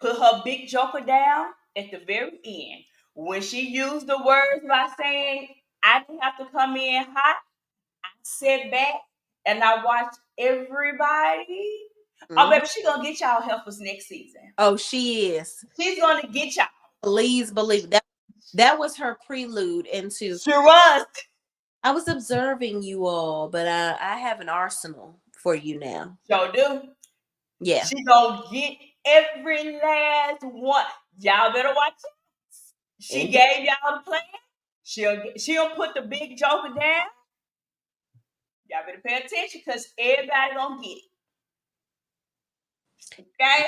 put her big joker down at the very end. When she used the words by saying, I didn't have to come in hot, I sat back and I watched everybody. Oh, Mm-hmm. baby, she gonna get y'all helpers next season. Oh, she is. She's gonna get y'all. Please believe that. That was her prelude into. She was. I was observing you all, but I have an arsenal for you now. So do. Yeah. She gonna get every last one. Y'all better watch it. She Indeed. gave y'all the plan. She'll put the big joker down. Y'all better pay attention because everybody gonna get it. Okay.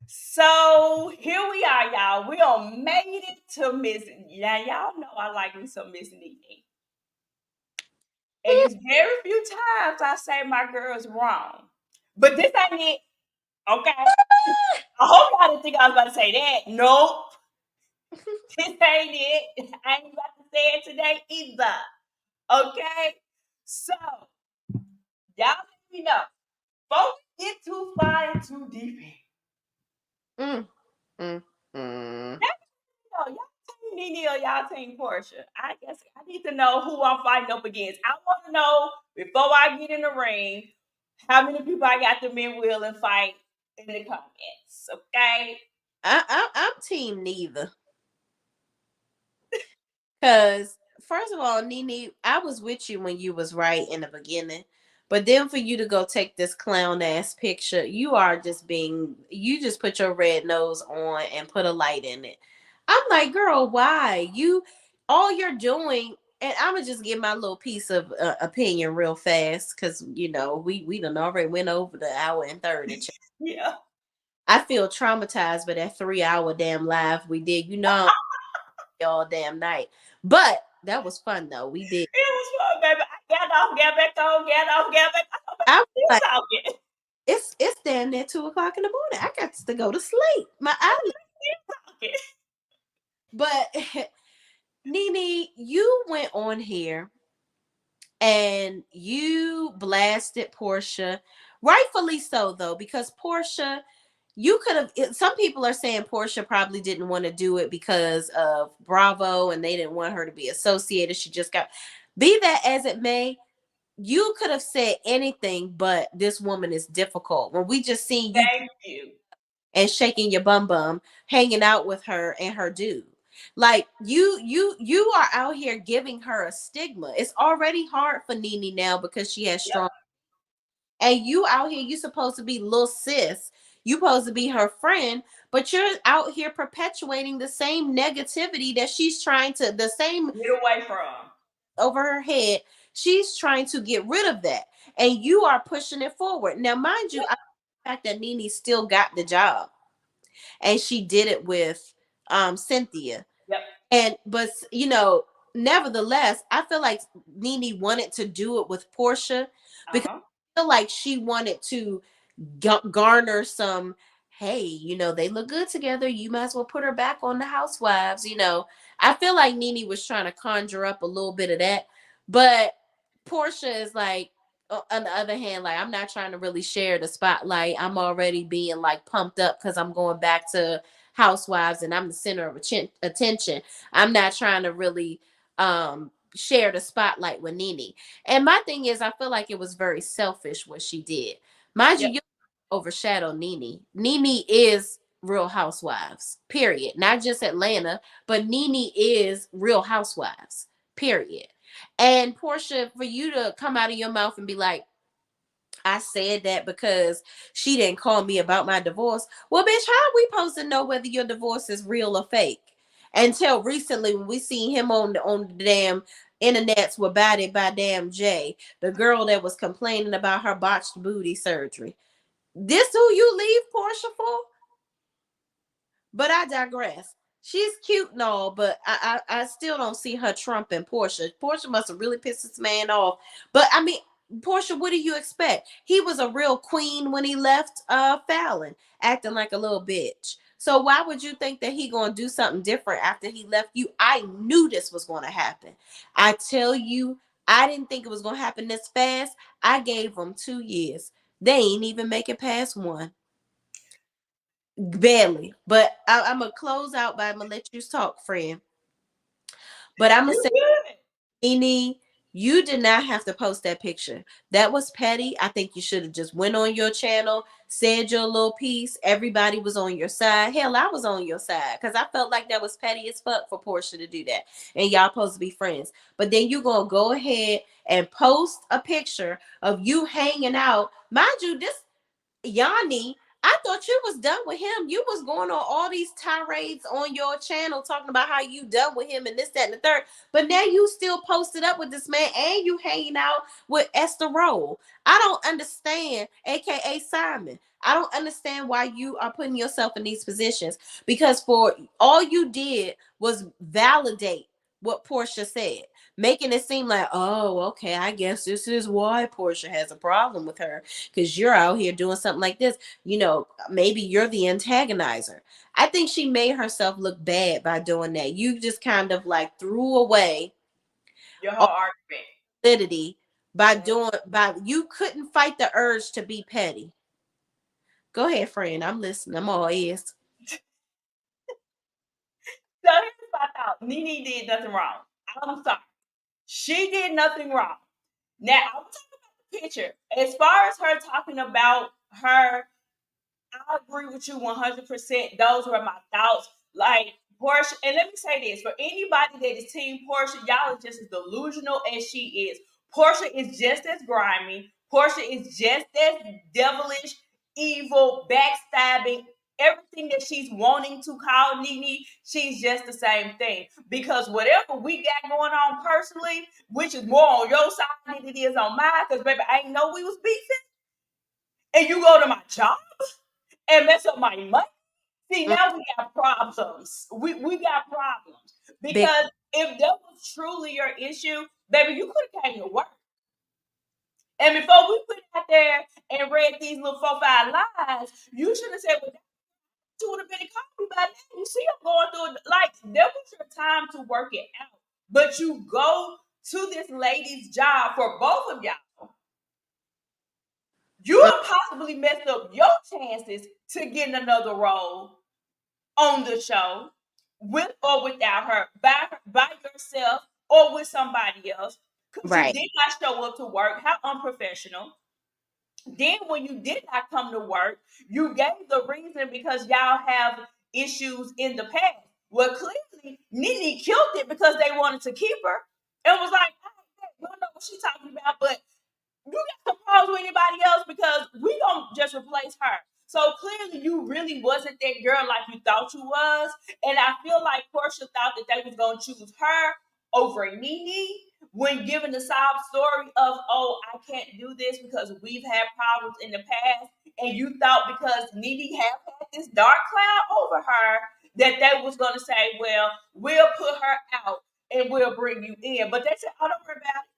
So here we are, y'all. We all made it to Miss. Yeah, y'all know I like me some Miss Nene. And it's very few times I say my girl's wrong. But this ain't it. Okay. I hope y'all didn't think I was about to say that. Nope. This ain't it. I ain't about to said today either. Okay? So, y'all let me know. Folks get too far and too deep in. Mm, mm, mm. Y'all team Nene or y'all team Porsha? I guess I need to know who I'm fighting up against. I want to know before I get in the ring how many people I got to men will and fight in the comments. Okay? I'm team neither. Because first of all, Nene, I was with you when you was right in the beginning. But then for you to go take this clown ass picture, you just put your red nose on and put a light in it. I'm like, girl, why? All you're doing, and I'm gonna just give my little piece of opinion real fast, because we done already went over the hour and 30. Yeah. I feel traumatized by that 3 hour damn live we did. All damn night. But that was fun though. We did. It was fun, baby. I got off, got back on, got off, got back on. I was Still like, talking. it's damn near 2 o'clock in the morning. I got to go to sleep. My eyelids. Still talking. But Nene, you went on here and you blasted Porsha. Rightfully so though, because Porsha, you could have, some people are saying Porsha probably didn't want to do it because of Bravo and they didn't want her to be associated. She just got, be that as it may, you could have said anything, but this woman is difficult. When we just seen you Thank you. and shaking your bum bum, hanging out with her and her dude. Like you are out here giving her a stigma. It's already hard for Nene now because she has Yep. strong, and you out here, you supposed to be little sis. You supposed to be her friend, but you're out here perpetuating the same negativity that she's trying to, the same Get away from. over her head. She's trying to get rid of that. And you are pushing it forward. Now, mind you, Yep. I like the fact that Nene still got the job. And she did it with Cynthia. Yep. And but nevertheless, I feel like Nene wanted to do it with Porsha because Uh-huh. I feel like she wanted to garner some, hey, they look good together, you might as well put her back on the housewives. I feel like Nene was trying to conjure up a little bit of that, but Porsha is like, on the other hand, like, I'm not trying to really share the spotlight. I'm already being like pumped up because I'm going back to housewives and I'm the center of attention. I'm not trying to really share the spotlight with Nene. And my thing is, I feel like it was very selfish what she did. Mind you, Yep. you overshadow Nene. Nene is Real Housewives, period. Not just Atlanta, but Nene is Real Housewives, period. And Porsha, for you to come out of your mouth and be like, I said that because she didn't call me about my divorce. Well, bitch, how are we supposed to know whether your divorce is real or fake? Until recently, when we seen him on the damn internets with Body by damn Jay, the girl that was complaining about her botched booty surgery. This who you leave Porsha for? But I digress. She's cute and all, but I still don't see her trumping Porsha. Porsha must have really pissed this man off. But I mean, Porsha, what do you expect? He was a real queen when he left Fallon, acting like a little bitch. So why would you think that he gonna do something different after he left you? I knew this was gonna happen. I tell you, I didn't think it was gonna happen this fast. I gave them 2 years. They ain't even make it past one. Barely. But I'm gonna close out by I'm gonna let you talk, friend. But I'm gonna You say, good. Nene, you did not have to post that picture. That was petty. I think you should have just went on your channel, said your little piece. Everybody was on your side. Hell, I was on your side because I felt like that was petty as fuck for Portia to do that. And y'all supposed to be friends. But then you gonna go ahead and post a picture of you hanging out. Mind you, this Yanni, I thought you was done with him. You was going on all these tirades on your channel talking about how you done with him and this, that, and the third. But now you still posted up with this man and you hanging out with Esther Roll. I don't understand, aka Simon. I don't understand why you are putting yourself in these positions because for all you did was validate what Porsha said, making it seem like, oh, okay, I guess this is why Porsha has a problem with her, because you're out here doing something like this. Maybe you're the antagonizer. I think she made herself look bad by doing that. You just kind of like threw away Your whole all argument. validity by you couldn't fight the urge to be petty. Go ahead, friend. I'm listening. I'm all ears. So here's my thought. Nene did nothing wrong. I'm sorry. She did nothing wrong. Now, I'm talking about the picture. As far as her talking about her, I agree with you 100%. Those were my thoughts. Like, Porsha, and let me say this for anybody that is Team Porsha, y'all are just as delusional as she is. Porsha is just as grimy. Porsha is just as devilish, evil, backstabbing. Everything that she's wanting to call Nene, she's just the same thing. Because whatever we got going on personally, which is more on your side than it is on mine, because baby, I ain't know we was beefing. And you go to my job and mess up my money. See, Mm, now we got problems. We got problems. big Because if that was truly your issue, baby, you could have came to work. And before we put it out there and read these little 4, 5 lines, you should have said, well, that would have been a copy by now. You see, I'm going through it. Like, that was your time to work it out. But you go to this lady's job for both of y'all. You mm, have possibly messed up your chances to get another role on the show with or without her, by yourself or with somebody else, because you right. did not show up to work. How unprofessional. Then when you did not come to work, you gave the reason because y'all have issues in the past. Well, clearly, Nene killed it because they wanted to keep her and was like, you don't know what she's talking about, but you got some problems with anybody else because we don't just replace her. So clearly, you really wasn't that girl like you thought you was, and I feel like Porsha thought that they was gonna choose her over Nene when given the sob story of, oh, I can't do this because we've had problems in the past, and you thought because Nene have had this dark cloud over her that they was gonna say, well, we'll put her out and we'll bring you in, but they said, oh, don't worry about it.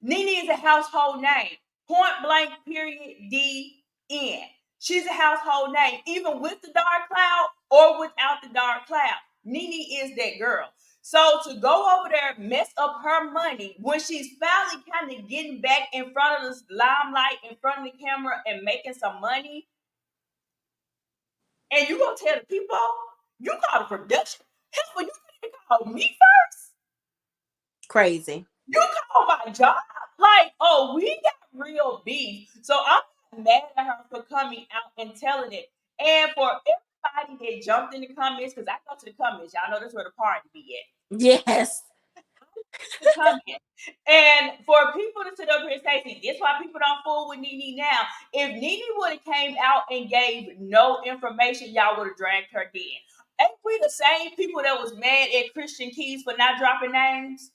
Nene is a household name. Point blank, period, D, N. She's a household name, even with the dark cloud or without the dark cloud. Nene is that girl. So to go over there, mess up her money when she's finally kind of getting back in front of the limelight, in front of the camera, and making some money, and you gonna tell the people you call the production? Hell, you didn't call me first. Crazy. You call my job? Like, oh, we got real beef. So I'm not mad at her for coming out and telling it. And for everybody that jumped in the comments, because I go to the comments, y'all know that's where the party be at. Yes. The comments. And for people to sit up here and say, see, this why people don't fool with Nene now. If Nene would have came out and gave no information, y'all would have dragged her then. Ain't we the same people that was mad at Christian Keys for not dropping names?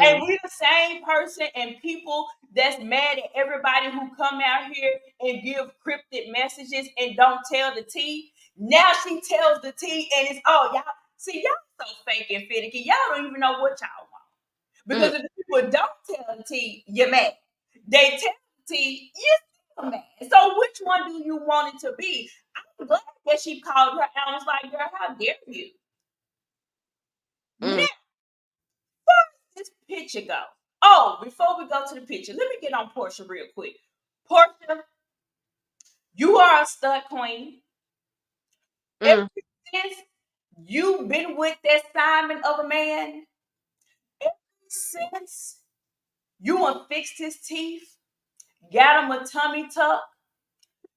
And Mm, we the same person and people that's mad at everybody who come out here and give cryptic messages and don't tell the tea. Now she tells the tea and it's, oh, y'all, see, y'all so fake and finicky. Y'all don't even know what y'all want. mm, Because if the people don't tell the tea, you're mad. They tell the tea, you're still mad. So which one do you want it to be? I'm glad that she called her out and was like, girl, how dare you? mm, Now, this picture go? Oh, before we go to the picture, let me get on Porsha real quick. Porsha, you are a stud queen. Ever mm, since you've been with that Simon of a man, ever since you have fixed his teeth, got him a tummy tuck,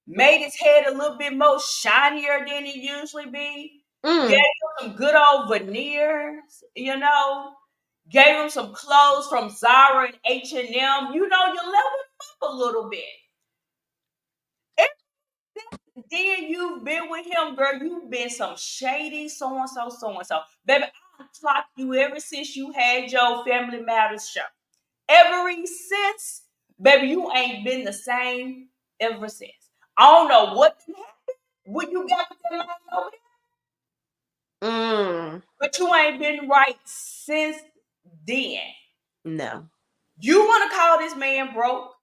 made his head a little bit more shinier than it usually be, gave mm, him some good old veneers, gave him some clothes from Zara and H&M. You leveled him up a little bit. Then you've been with him, girl. You've been some shady so and so, so and so. Baby, I clocked you ever since you had your Family Matters show. Ever since, baby, you ain't been the same ever since. I don't know what happened. What you got with that man over there? But you ain't been right since then. No. You want to call this man broke?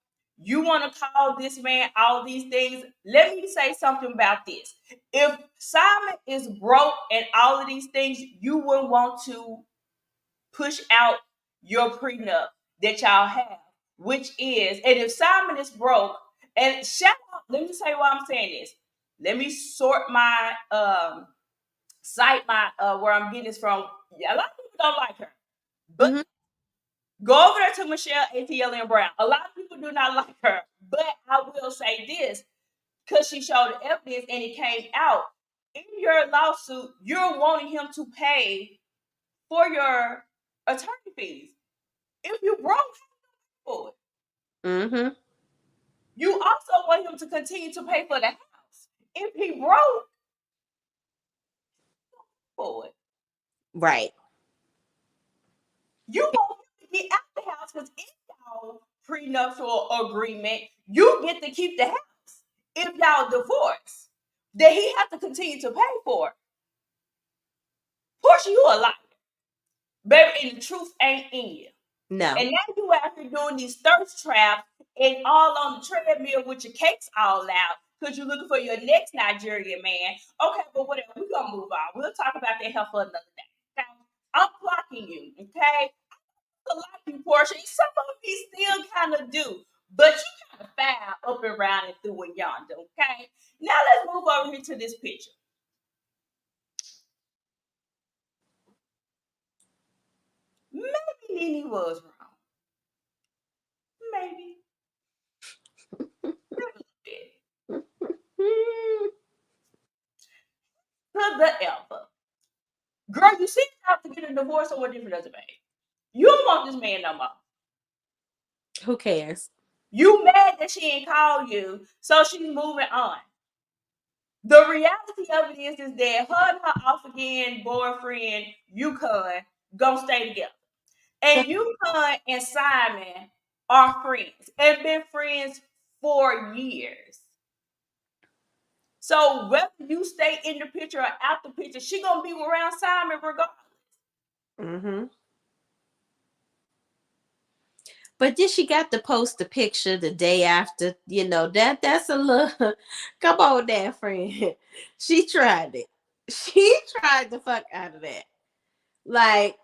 You want to call this man all these things? Let me say something about this. If Simon is broke and all of these things, you wouldn't want to push out your prenup that y'all have, which is, and if Simon is broke, and shout out, let me tell you why I'm saying this. Let me sort my cite my where I'm getting this from. Yeah, a lot of people don't like her, but go over there to Michelle ATL Brown. A lot of people do not like her, but I will say this because she showed the evidence and it came out in your lawsuit. You're wanting him to pay for your attorney fees. If you broke for it, you also want him to continue to pay for the house. If he broke for it, Right. you want him to get out the house because in y'all prenuptial agreement, you get to keep the house. If y'all divorce, then he have to continue to pay for it. Porsha, you a liar. Baby, and the truth ain't in you. No. And now you out here doing these thirst traps and all on the treadmill with your cakes all out because you're looking for your next Nigerian man. Okay, but whatever, we're going to move on. We'll talk about that hell for another day. Okay? I'm blocking you, okay? I like you, Porsha. Some of me still kind of do, but you kind of foul up and around and through and yonder, okay? Now let's move over here to this picture. Maybe Nene was wrong. Maybe. A little bit. To the alpha. Girl, you see how to get a divorce or what difference does it make? You don't want this man no more. Who cares? You mad that she ain't called you, so she's moving on. The reality of it is that her and her off again boyfriend, Yukon, gonna stay together. And Yukon and Simon are friends and been friends for years. So whether you stay in the picture or out the picture, she gonna be around Simon regardless. But then she got to post the picture the day after. You know, that's a little come on there, friend. She tried it. She tried the fuck out of that. Like,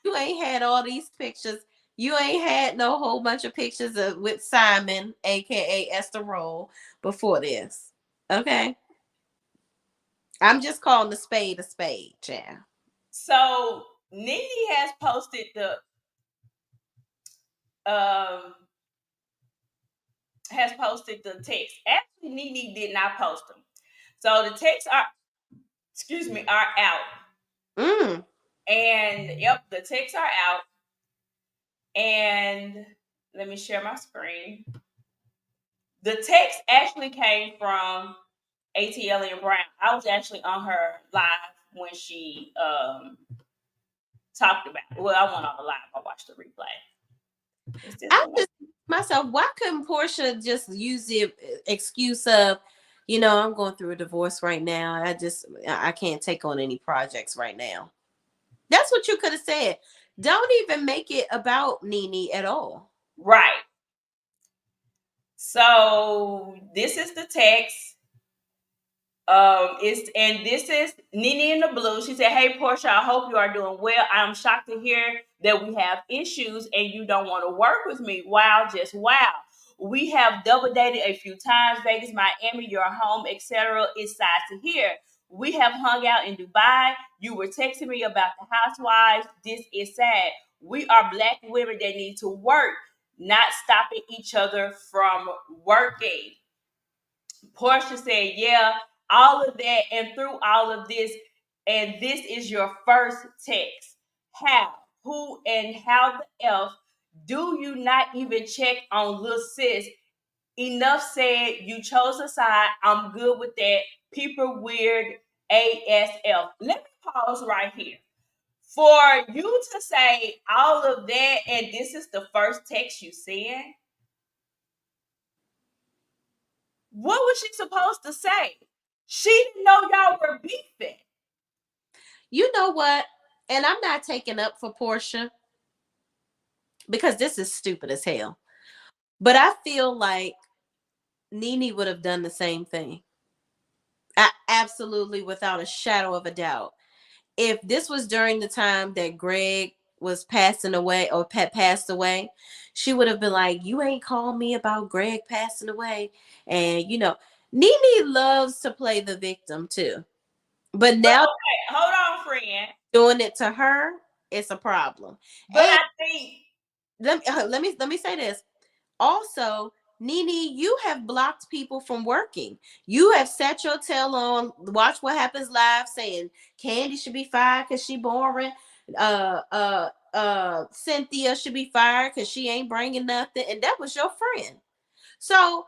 you ain't had all these pictures. You ain't had no whole bunch of pictures of with Simon, aka Esther Roll, before this. Okay. I'm just calling the spade a spade, child. So Nene has posted the text. Actually, Nene did not post them. So the texts are out. And yep, the texts are out. And let me share my screen. The text actually came from ATL and Brown. I was actually on her live when she talked about it. Well, I went on the live. I watched the replay. I just myself, why couldn't Porsha just use the excuse of, I'm going through a divorce right now. I can't take on any projects right now. That's what you could have said. Don't even make it about Nene at all. Right. So this is the text. This is Nene in the Blue. She said, "Hey Porsha, I hope you are doing well. I'm shocked to hear that we have issues and you don't want to work with me. Wow, just wow. We have double dated a few times, Vegas, Miami, your home, etc. It's sad to hear. We have hung out in Dubai. You were texting me about the housewives. This is sad. We are Black women that need to work, not stopping each other from working." Porsha said, "Yeah, all of that, and through all of this, and this is your first text. How, who, and how the F do you not even check on little sis? Enough said, you chose a side. I'm good with that. People weird ASF." Let me pause right here. For you to say all of that, and this is the first text you sent, what was she supposed to say? She didn't know y'all were beefing. You know what? And I'm not taking up for Porsha because this is stupid as hell. But I feel like Nene would have done the same thing. Absolutely, without a shadow of a doubt. If this was during the time that Greg was passing away or passed away, she would have been like, "You ain't called me about Greg passing away." And, Nene loves to play the victim too. But But now okay, hold on, friend. doing it to her, it's a problem. But And I think, let me say this. Also, Nene, you have blocked people from working. You have set your tail on Watch What Happens Live saying Candy should be fired because she boring. Cynthia should be fired because she ain't bringing nothing. And that was your friend. So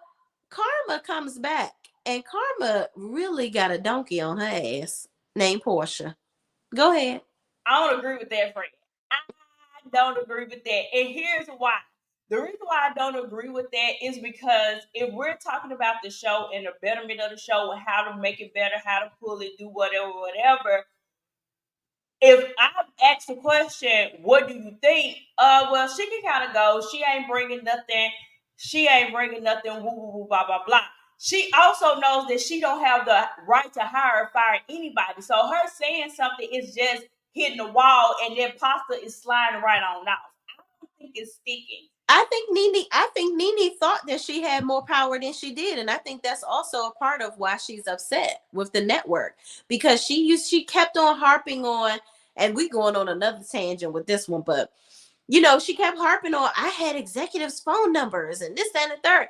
Karma comes back, and Karma really got a donkey on her ass named Porsha. Go ahead. I don't agree with that, friend. I don't agree with that. And here's why. The reason why I don't agree with that is because if we're talking about the show and the betterment of the show and how to make it better, how to pull it, do whatever, whatever, if I ask the question, what do you think? Well, she can kind of go. She ain't bringing nothing. She ain't bringing nothing. Woo, woo, woo, blah, blah, blah. She also knows that she don't have the right to hire or fire anybody. So her saying something is just hitting the wall, and then pasta is sliding right on off. I don't think it's sticking. I think Nene thought that she had more power than she did, and I think that's also a part of why she's upset with the network because she kept on harping on, and we going on another tangent with this one, but she kept harping on I had executives' phone numbers and this, that, and the third.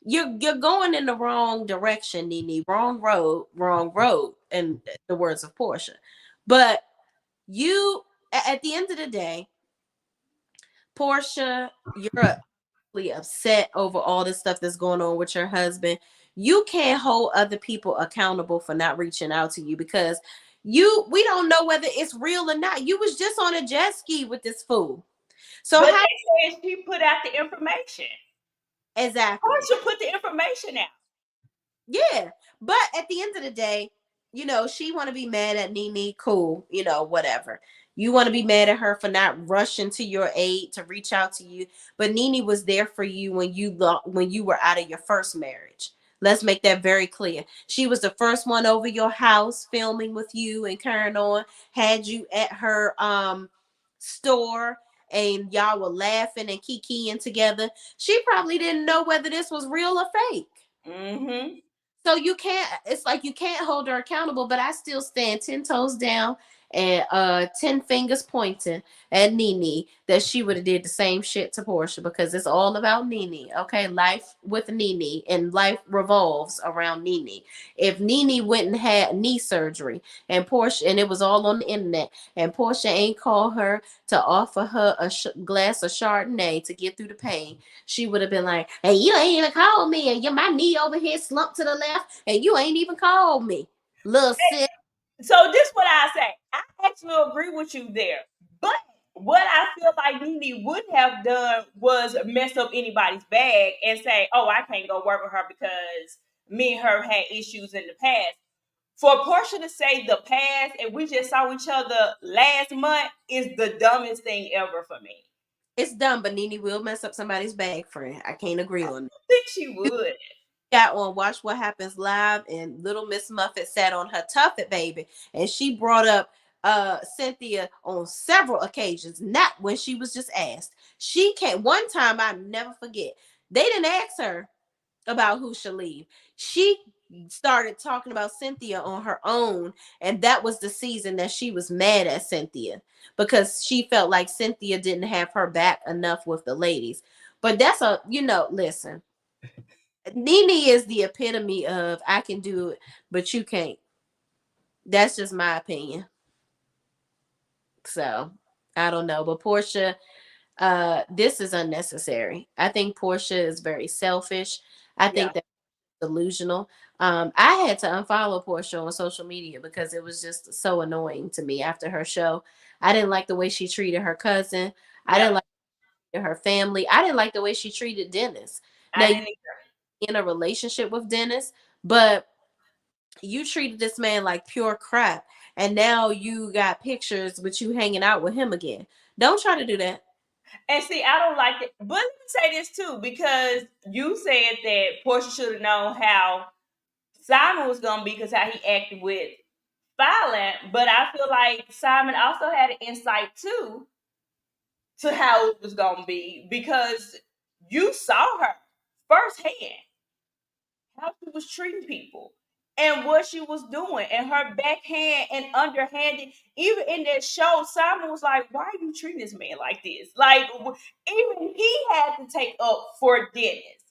You're going in the wrong direction, Nene. Wrong road, in the words of Porsha. But you, at the end of the day, Porsha, you're upset over all this stuff that's going on with your husband. You can't hold other people accountable for not reaching out to you because we don't know whether it's real or not. You was just on a jet ski with this fool. So But how they said she put out the information. exactly? Portia put the information out. Yeah. But at the end of the day, she want to be mad at Nene, cool, whatever. You want to be mad at her for not rushing to your aid to reach out to you, but Nene was there for you when you were out of your first marriage. Let's make that very clear. She was the first one over your house filming with you and carrying on, had you at her store and y'all were laughing and kikiing together. She probably didn't know whether this was real or fake. Mm-hmm. So it's like you can't hold her accountable, but I still stand 10 toes down and 10 fingers pointing at Nene that she would have did the same shit to Porsha because it's all about Nene. Okay, life with Nene and life revolves around Nene. If Nene went and had knee surgery and Porsha, and it was all on the internet, and Porsha ain't called her to offer her a glass of Chardonnay to get through the pain, she would have been like, "Hey, you ain't even called me, and my knee over here slumped to the left, and you ain't even called me, little sis." So this what I say. I actually agree with you there. But what I feel like Nene would have done was mess up anybody's bag and say, "Oh, I can't go work with her because me and her had issues in the past." For Portia to say the past and we just saw each other last month is the dumbest thing ever for me. It's dumb, but Nene will mess up somebody's bag, friend. I can't agree I on don't think she would. got on Watch What Happens Live, and Little Miss Muffet sat on her tuffet baby, and she brought up Cynthia on several occasions, not when she was just asked. She can't. One time I never forget. They didn't ask her about who should leave. She started talking about Cynthia on her own, and that was the season that she was mad at Cynthia because she felt like Cynthia didn't have her back enough with the ladies. But listen, Nene is the epitome of I can do it, but you can't. That's just my opinion. So I don't know. But Porsha, this is unnecessary. I think Porsha is very selfish. I Yeah. think that delusional. I had to unfollow Porsha on social media because it was just so annoying to me after her show. I didn't like the way she treated her cousin. I Yeah. didn't like her family. I didn't like the way she treated Dennis. Now I you didn't either. in a relationship with Dennis, but you treated this man like pure crap. and now you got pictures with you hanging out with him again. Don't try to do that. And see, I don't like it. But let me say this too, because you said that Portia should have known how Simon was gonna be because how he acted with Violent. But I feel like Simon also had an insight too to how it was gonna be because you saw her firsthand how she was treating people and what she was doing and her backhand and underhanded. Even in that show, Simon was like, "Why are you treating this man like this?" Like even he had to take up for Dennis.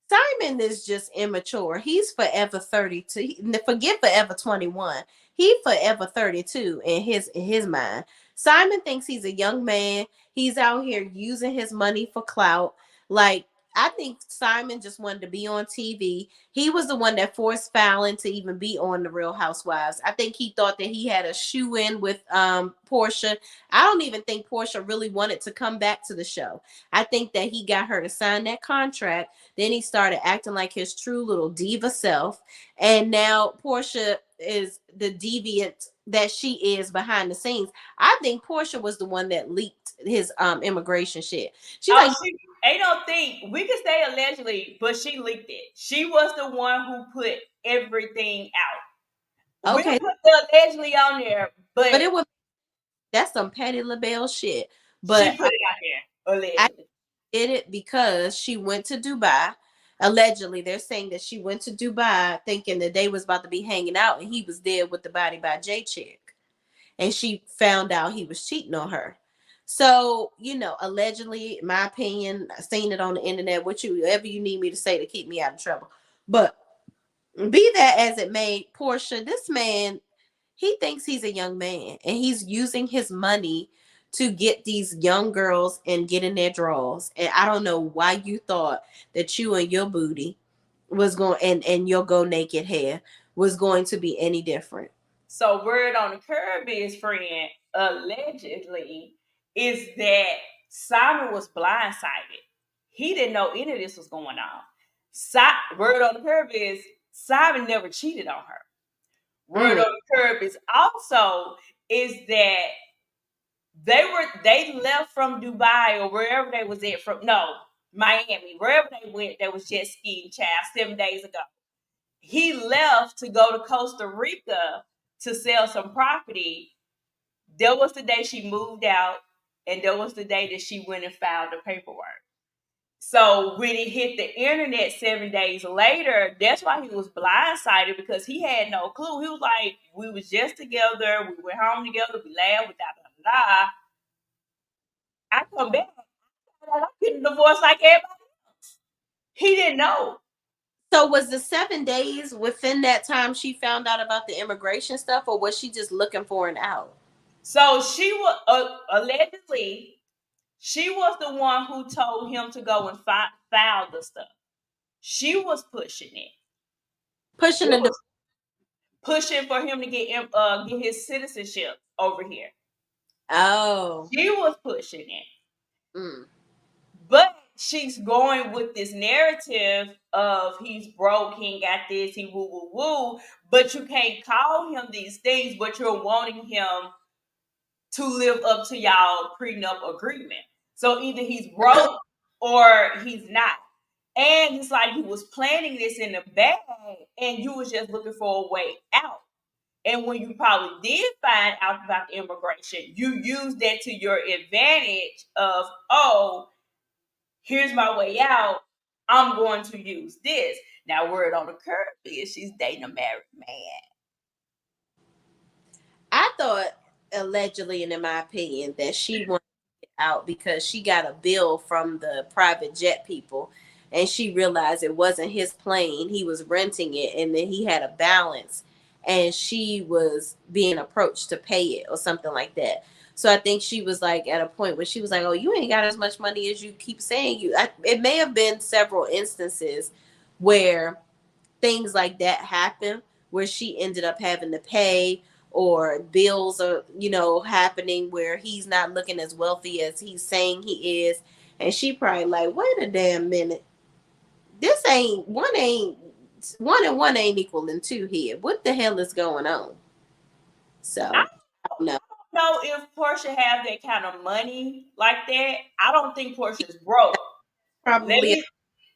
Simon is just immature. He's forever 32. Forget forever 21. He forever 32 in his mind. Simon thinks he's a young man. He's out here using his money for clout. Like, I think Simon just wanted to be on TV. He was the one that forced Fallon to even be on the Real Housewives. I think he thought that he had a shoe in with Porsha. I don't even think Porsha really wanted to come back to the show. I think that he got her to sign that contract. Then he started acting like his true little diva self. And now Porsha is the deviant that she is behind the scenes. I think Porsha was the one that leaked his immigration shit. She's Oh, like, she. They don't think we could say allegedly, but she leaked it. She was the one who put everything out. We'll okay, put the allegedly on there, but but it was that's some Patty LaBelle shit. she But put it out there I allegedly. did it because she went to Dubai. Allegedly, they're saying that she went to Dubai thinking that they was about to be hanging out, and he was there with the Body by J chick, and she found out he was cheating on her. So, allegedly, in my opinion, I seen it on the internet, whatever you need me to say to keep me out of trouble. But be that as it may, Portia, this man, he thinks he's a young man and he's using his money to get these young girls and get in their drawers. And I don't know why you thought that you and your booty was going and your go naked hair was going to be any different. So word on the curb is, friend, allegedly, is that Simon was blindsided. He didn't know any of this was going on. Word on the curb is Simon never cheated on her. Word Mm. on the curb is also is that they left from Dubai or wherever they was at from Miami, wherever they went, they was jet skiing, child, 7 days ago. He left to go to Costa Rica to sell some property. That was the day she moved out, and that was the day that she went and filed the paperwork. So when it hit the internet 7 days later, that's why he was blindsided because he had no clue. He was like, "We was just together, we went home together, we laughed, without da da da." I come back, I'm getting divorced like everybody. He didn't know. So was the 7 days within that time she found out about the immigration stuff, or was she just looking for an out? So she was allegedly she was the one who told him to go and file the stuff. She was pushing it. Pushing It the was pushing for him to get his citizenship over here. oh. She was pushing it. Mm. But she's going with this narrative of he's broke, he ain't got this, he woo woo woo. But you can't call him these things, but you're wanting him to live up to y'all prenup agreement. So either he's broke or he's not. And it's like he was planning this in the bag and you was just looking for a way out. And when you probably did find out about the immigration, you used that to your advantage of, oh, here's my way out. I'm going to use this. Now, word on the curb is she's dating a married man. I thought allegedly, and in my opinion, that she wanted to get out because she got a bill from the private jet people, and she realized it wasn't his plane. He was renting it, and then he had a balance, and she was being approached to pay it or something like that. So I think she was like at a point where she was like, "Oh, you ain't got as much money as you keep saying you." It may have been several instances where things like that happen where she ended up having to pay, or bills are happening where he's not looking as wealthy as he's saying he is, and she probably like, wait a damn minute, this ain't one and one ain't equaling two here. What the hell is going on? So I don't know. Know if Porsha have that kind of money like that. I don't think Portia's broke. Let Probably me.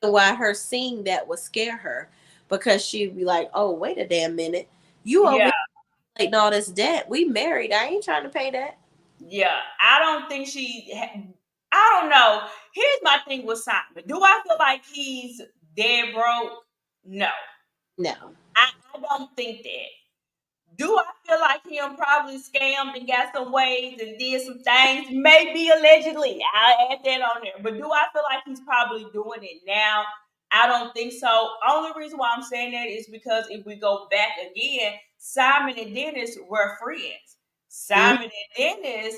why her seeing that would scare her because she'd be like, "Oh, wait a damn minute, you over Yeah, here collecting all this debt? We married. I ain't trying to pay that." yeah. I don't think she. I don't know. Here's my thing with Simon. Do I feel like he's dead broke? No, No. I don't think that. Do I feel like him probably scammed and got some ways and did some things? Maybe allegedly. I'll add that on there. But do I feel like he's probably doing it now? I don't think so. Only reason why I'm saying that is because if we go back again, Simon and Dennis were friends. Mm. Simon and Dennis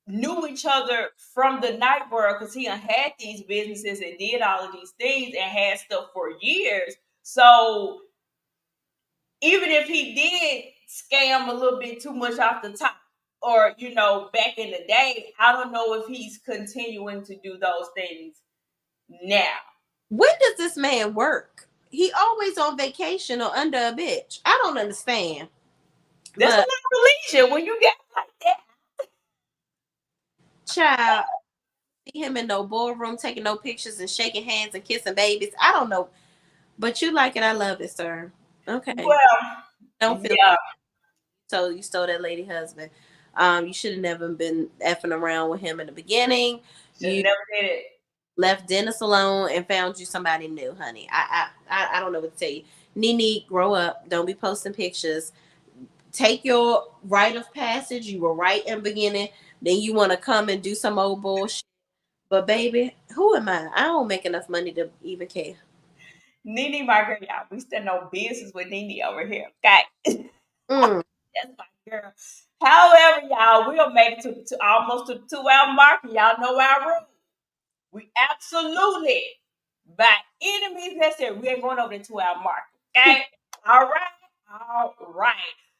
knew each other from the night world because he had these businesses and did all of these things and had stuff for years. So even if he did scam a little bit too much off the top, or back in the day, I don't know if he's continuing to do those things now. When does this man work? He always on vacation or under a bitch. I don't understand. That's a But lot of leisure when you get like that. child, see him in no ballroom taking no pictures and shaking hands and kissing babies. I don't know. But you like it, I love it, sir. Okay. Well, Don't feel yeah, bad. You stole that lady husband. You should have never been effing around with him in the beginning. should You never did it. left Dennis alone and found you somebody new, honey. I don't know what to tell you. Nene, grow up. Don't be posting pictures. Take your rite of passage. You were right in the beginning. Then you want to come and do some old bullshit. But baby, who am I? I don't make enough money to even care. Nene, my girl, y'all, we stand no business with Nene over here. Okay. Mm. That's my girl. However, y'all, we'll make it to almost to 2 hour mark. Y'all know our rule. We absolutely, by any means necessary, we ain't going over the 2 hour mark. Okay? All right. All right.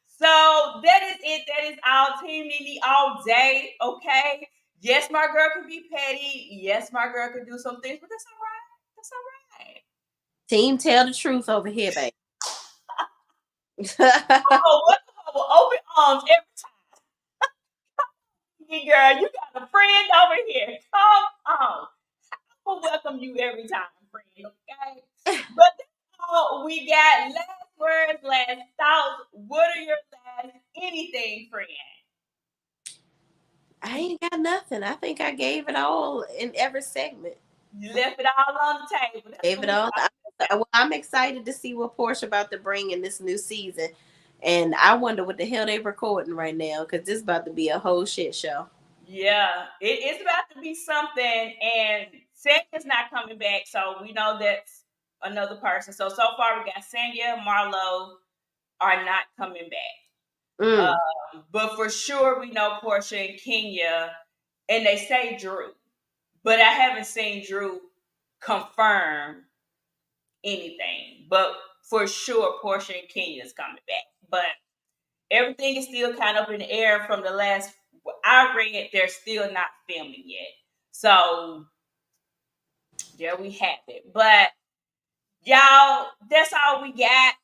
So that is it. That is our Team Nene all day. Okay. Yes, my girl can be petty. Yes, my girl can do some things, but that's all right. That's all right. Team tell the truth over here, baby. Oh, welcome with open arms every time, girl. You got a friend over here. Come on. We'll welcome you every time, friend. Okay. But that's all we got. Last words, last thoughts. What are your last anything, friend? I ain't got nothing. I think I gave it all in every segment. You left it all on the table. That's Gave what it we all. talking about. Well, I'm excited to see what Porsche about to bring in this new season, and I wonder what the hell they recording right now because this about to be a whole shit show. Yeah, it's about to be something, and Seth is not coming back, so we know that's another person. So far we got Sanya, Marlo are not coming back. Mm. But for sure we know Porsha and Kenya, and they say Drew. But I haven't seen Drew confirm anything. But for sure, Portia and Kenya is coming back. But everything is still kind of in the air from the last I read. They're still not filming yet. So there we have it. But y'all, that's all we got.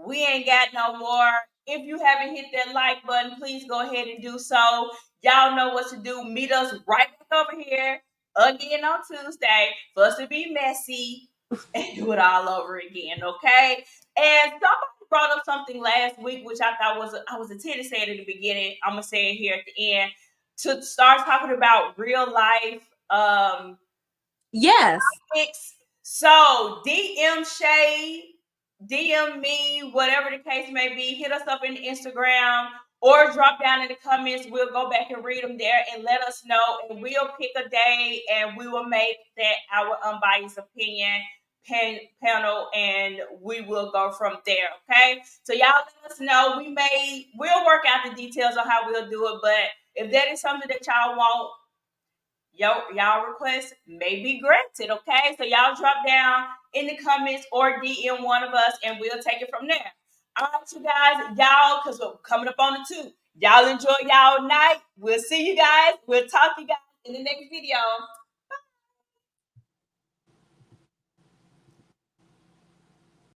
We ain't got no more. If you haven't hit that like button, please go ahead and do so. Y'all know what to do. Meet us right back over here again on Tuesday for us to be messy and do it all over again, okay? And somebody brought up something last week, which I thought I was intended to say it at the beginning. I'm gonna say it here at the end to start talking about real life Yes. so DM Shay, DM me, whatever the case may be. Hit us up in Instagram or drop down in the comments. We'll go back and read them there and let us know. And we'll pick a day and we will make that our unbiased opinion panel and we will go from there. Okay. So y'all let us know. We'll work out the details on how we'll do it. But if that is something that y'all want, y'all request may be granted, okay? So y'all drop down in the comments or DM one of us and we'll take it from there. All right, you guys, because we're coming up on the 2. Y'all enjoy y'all night. We'll see you guys. We'll talk to you guys in the next video.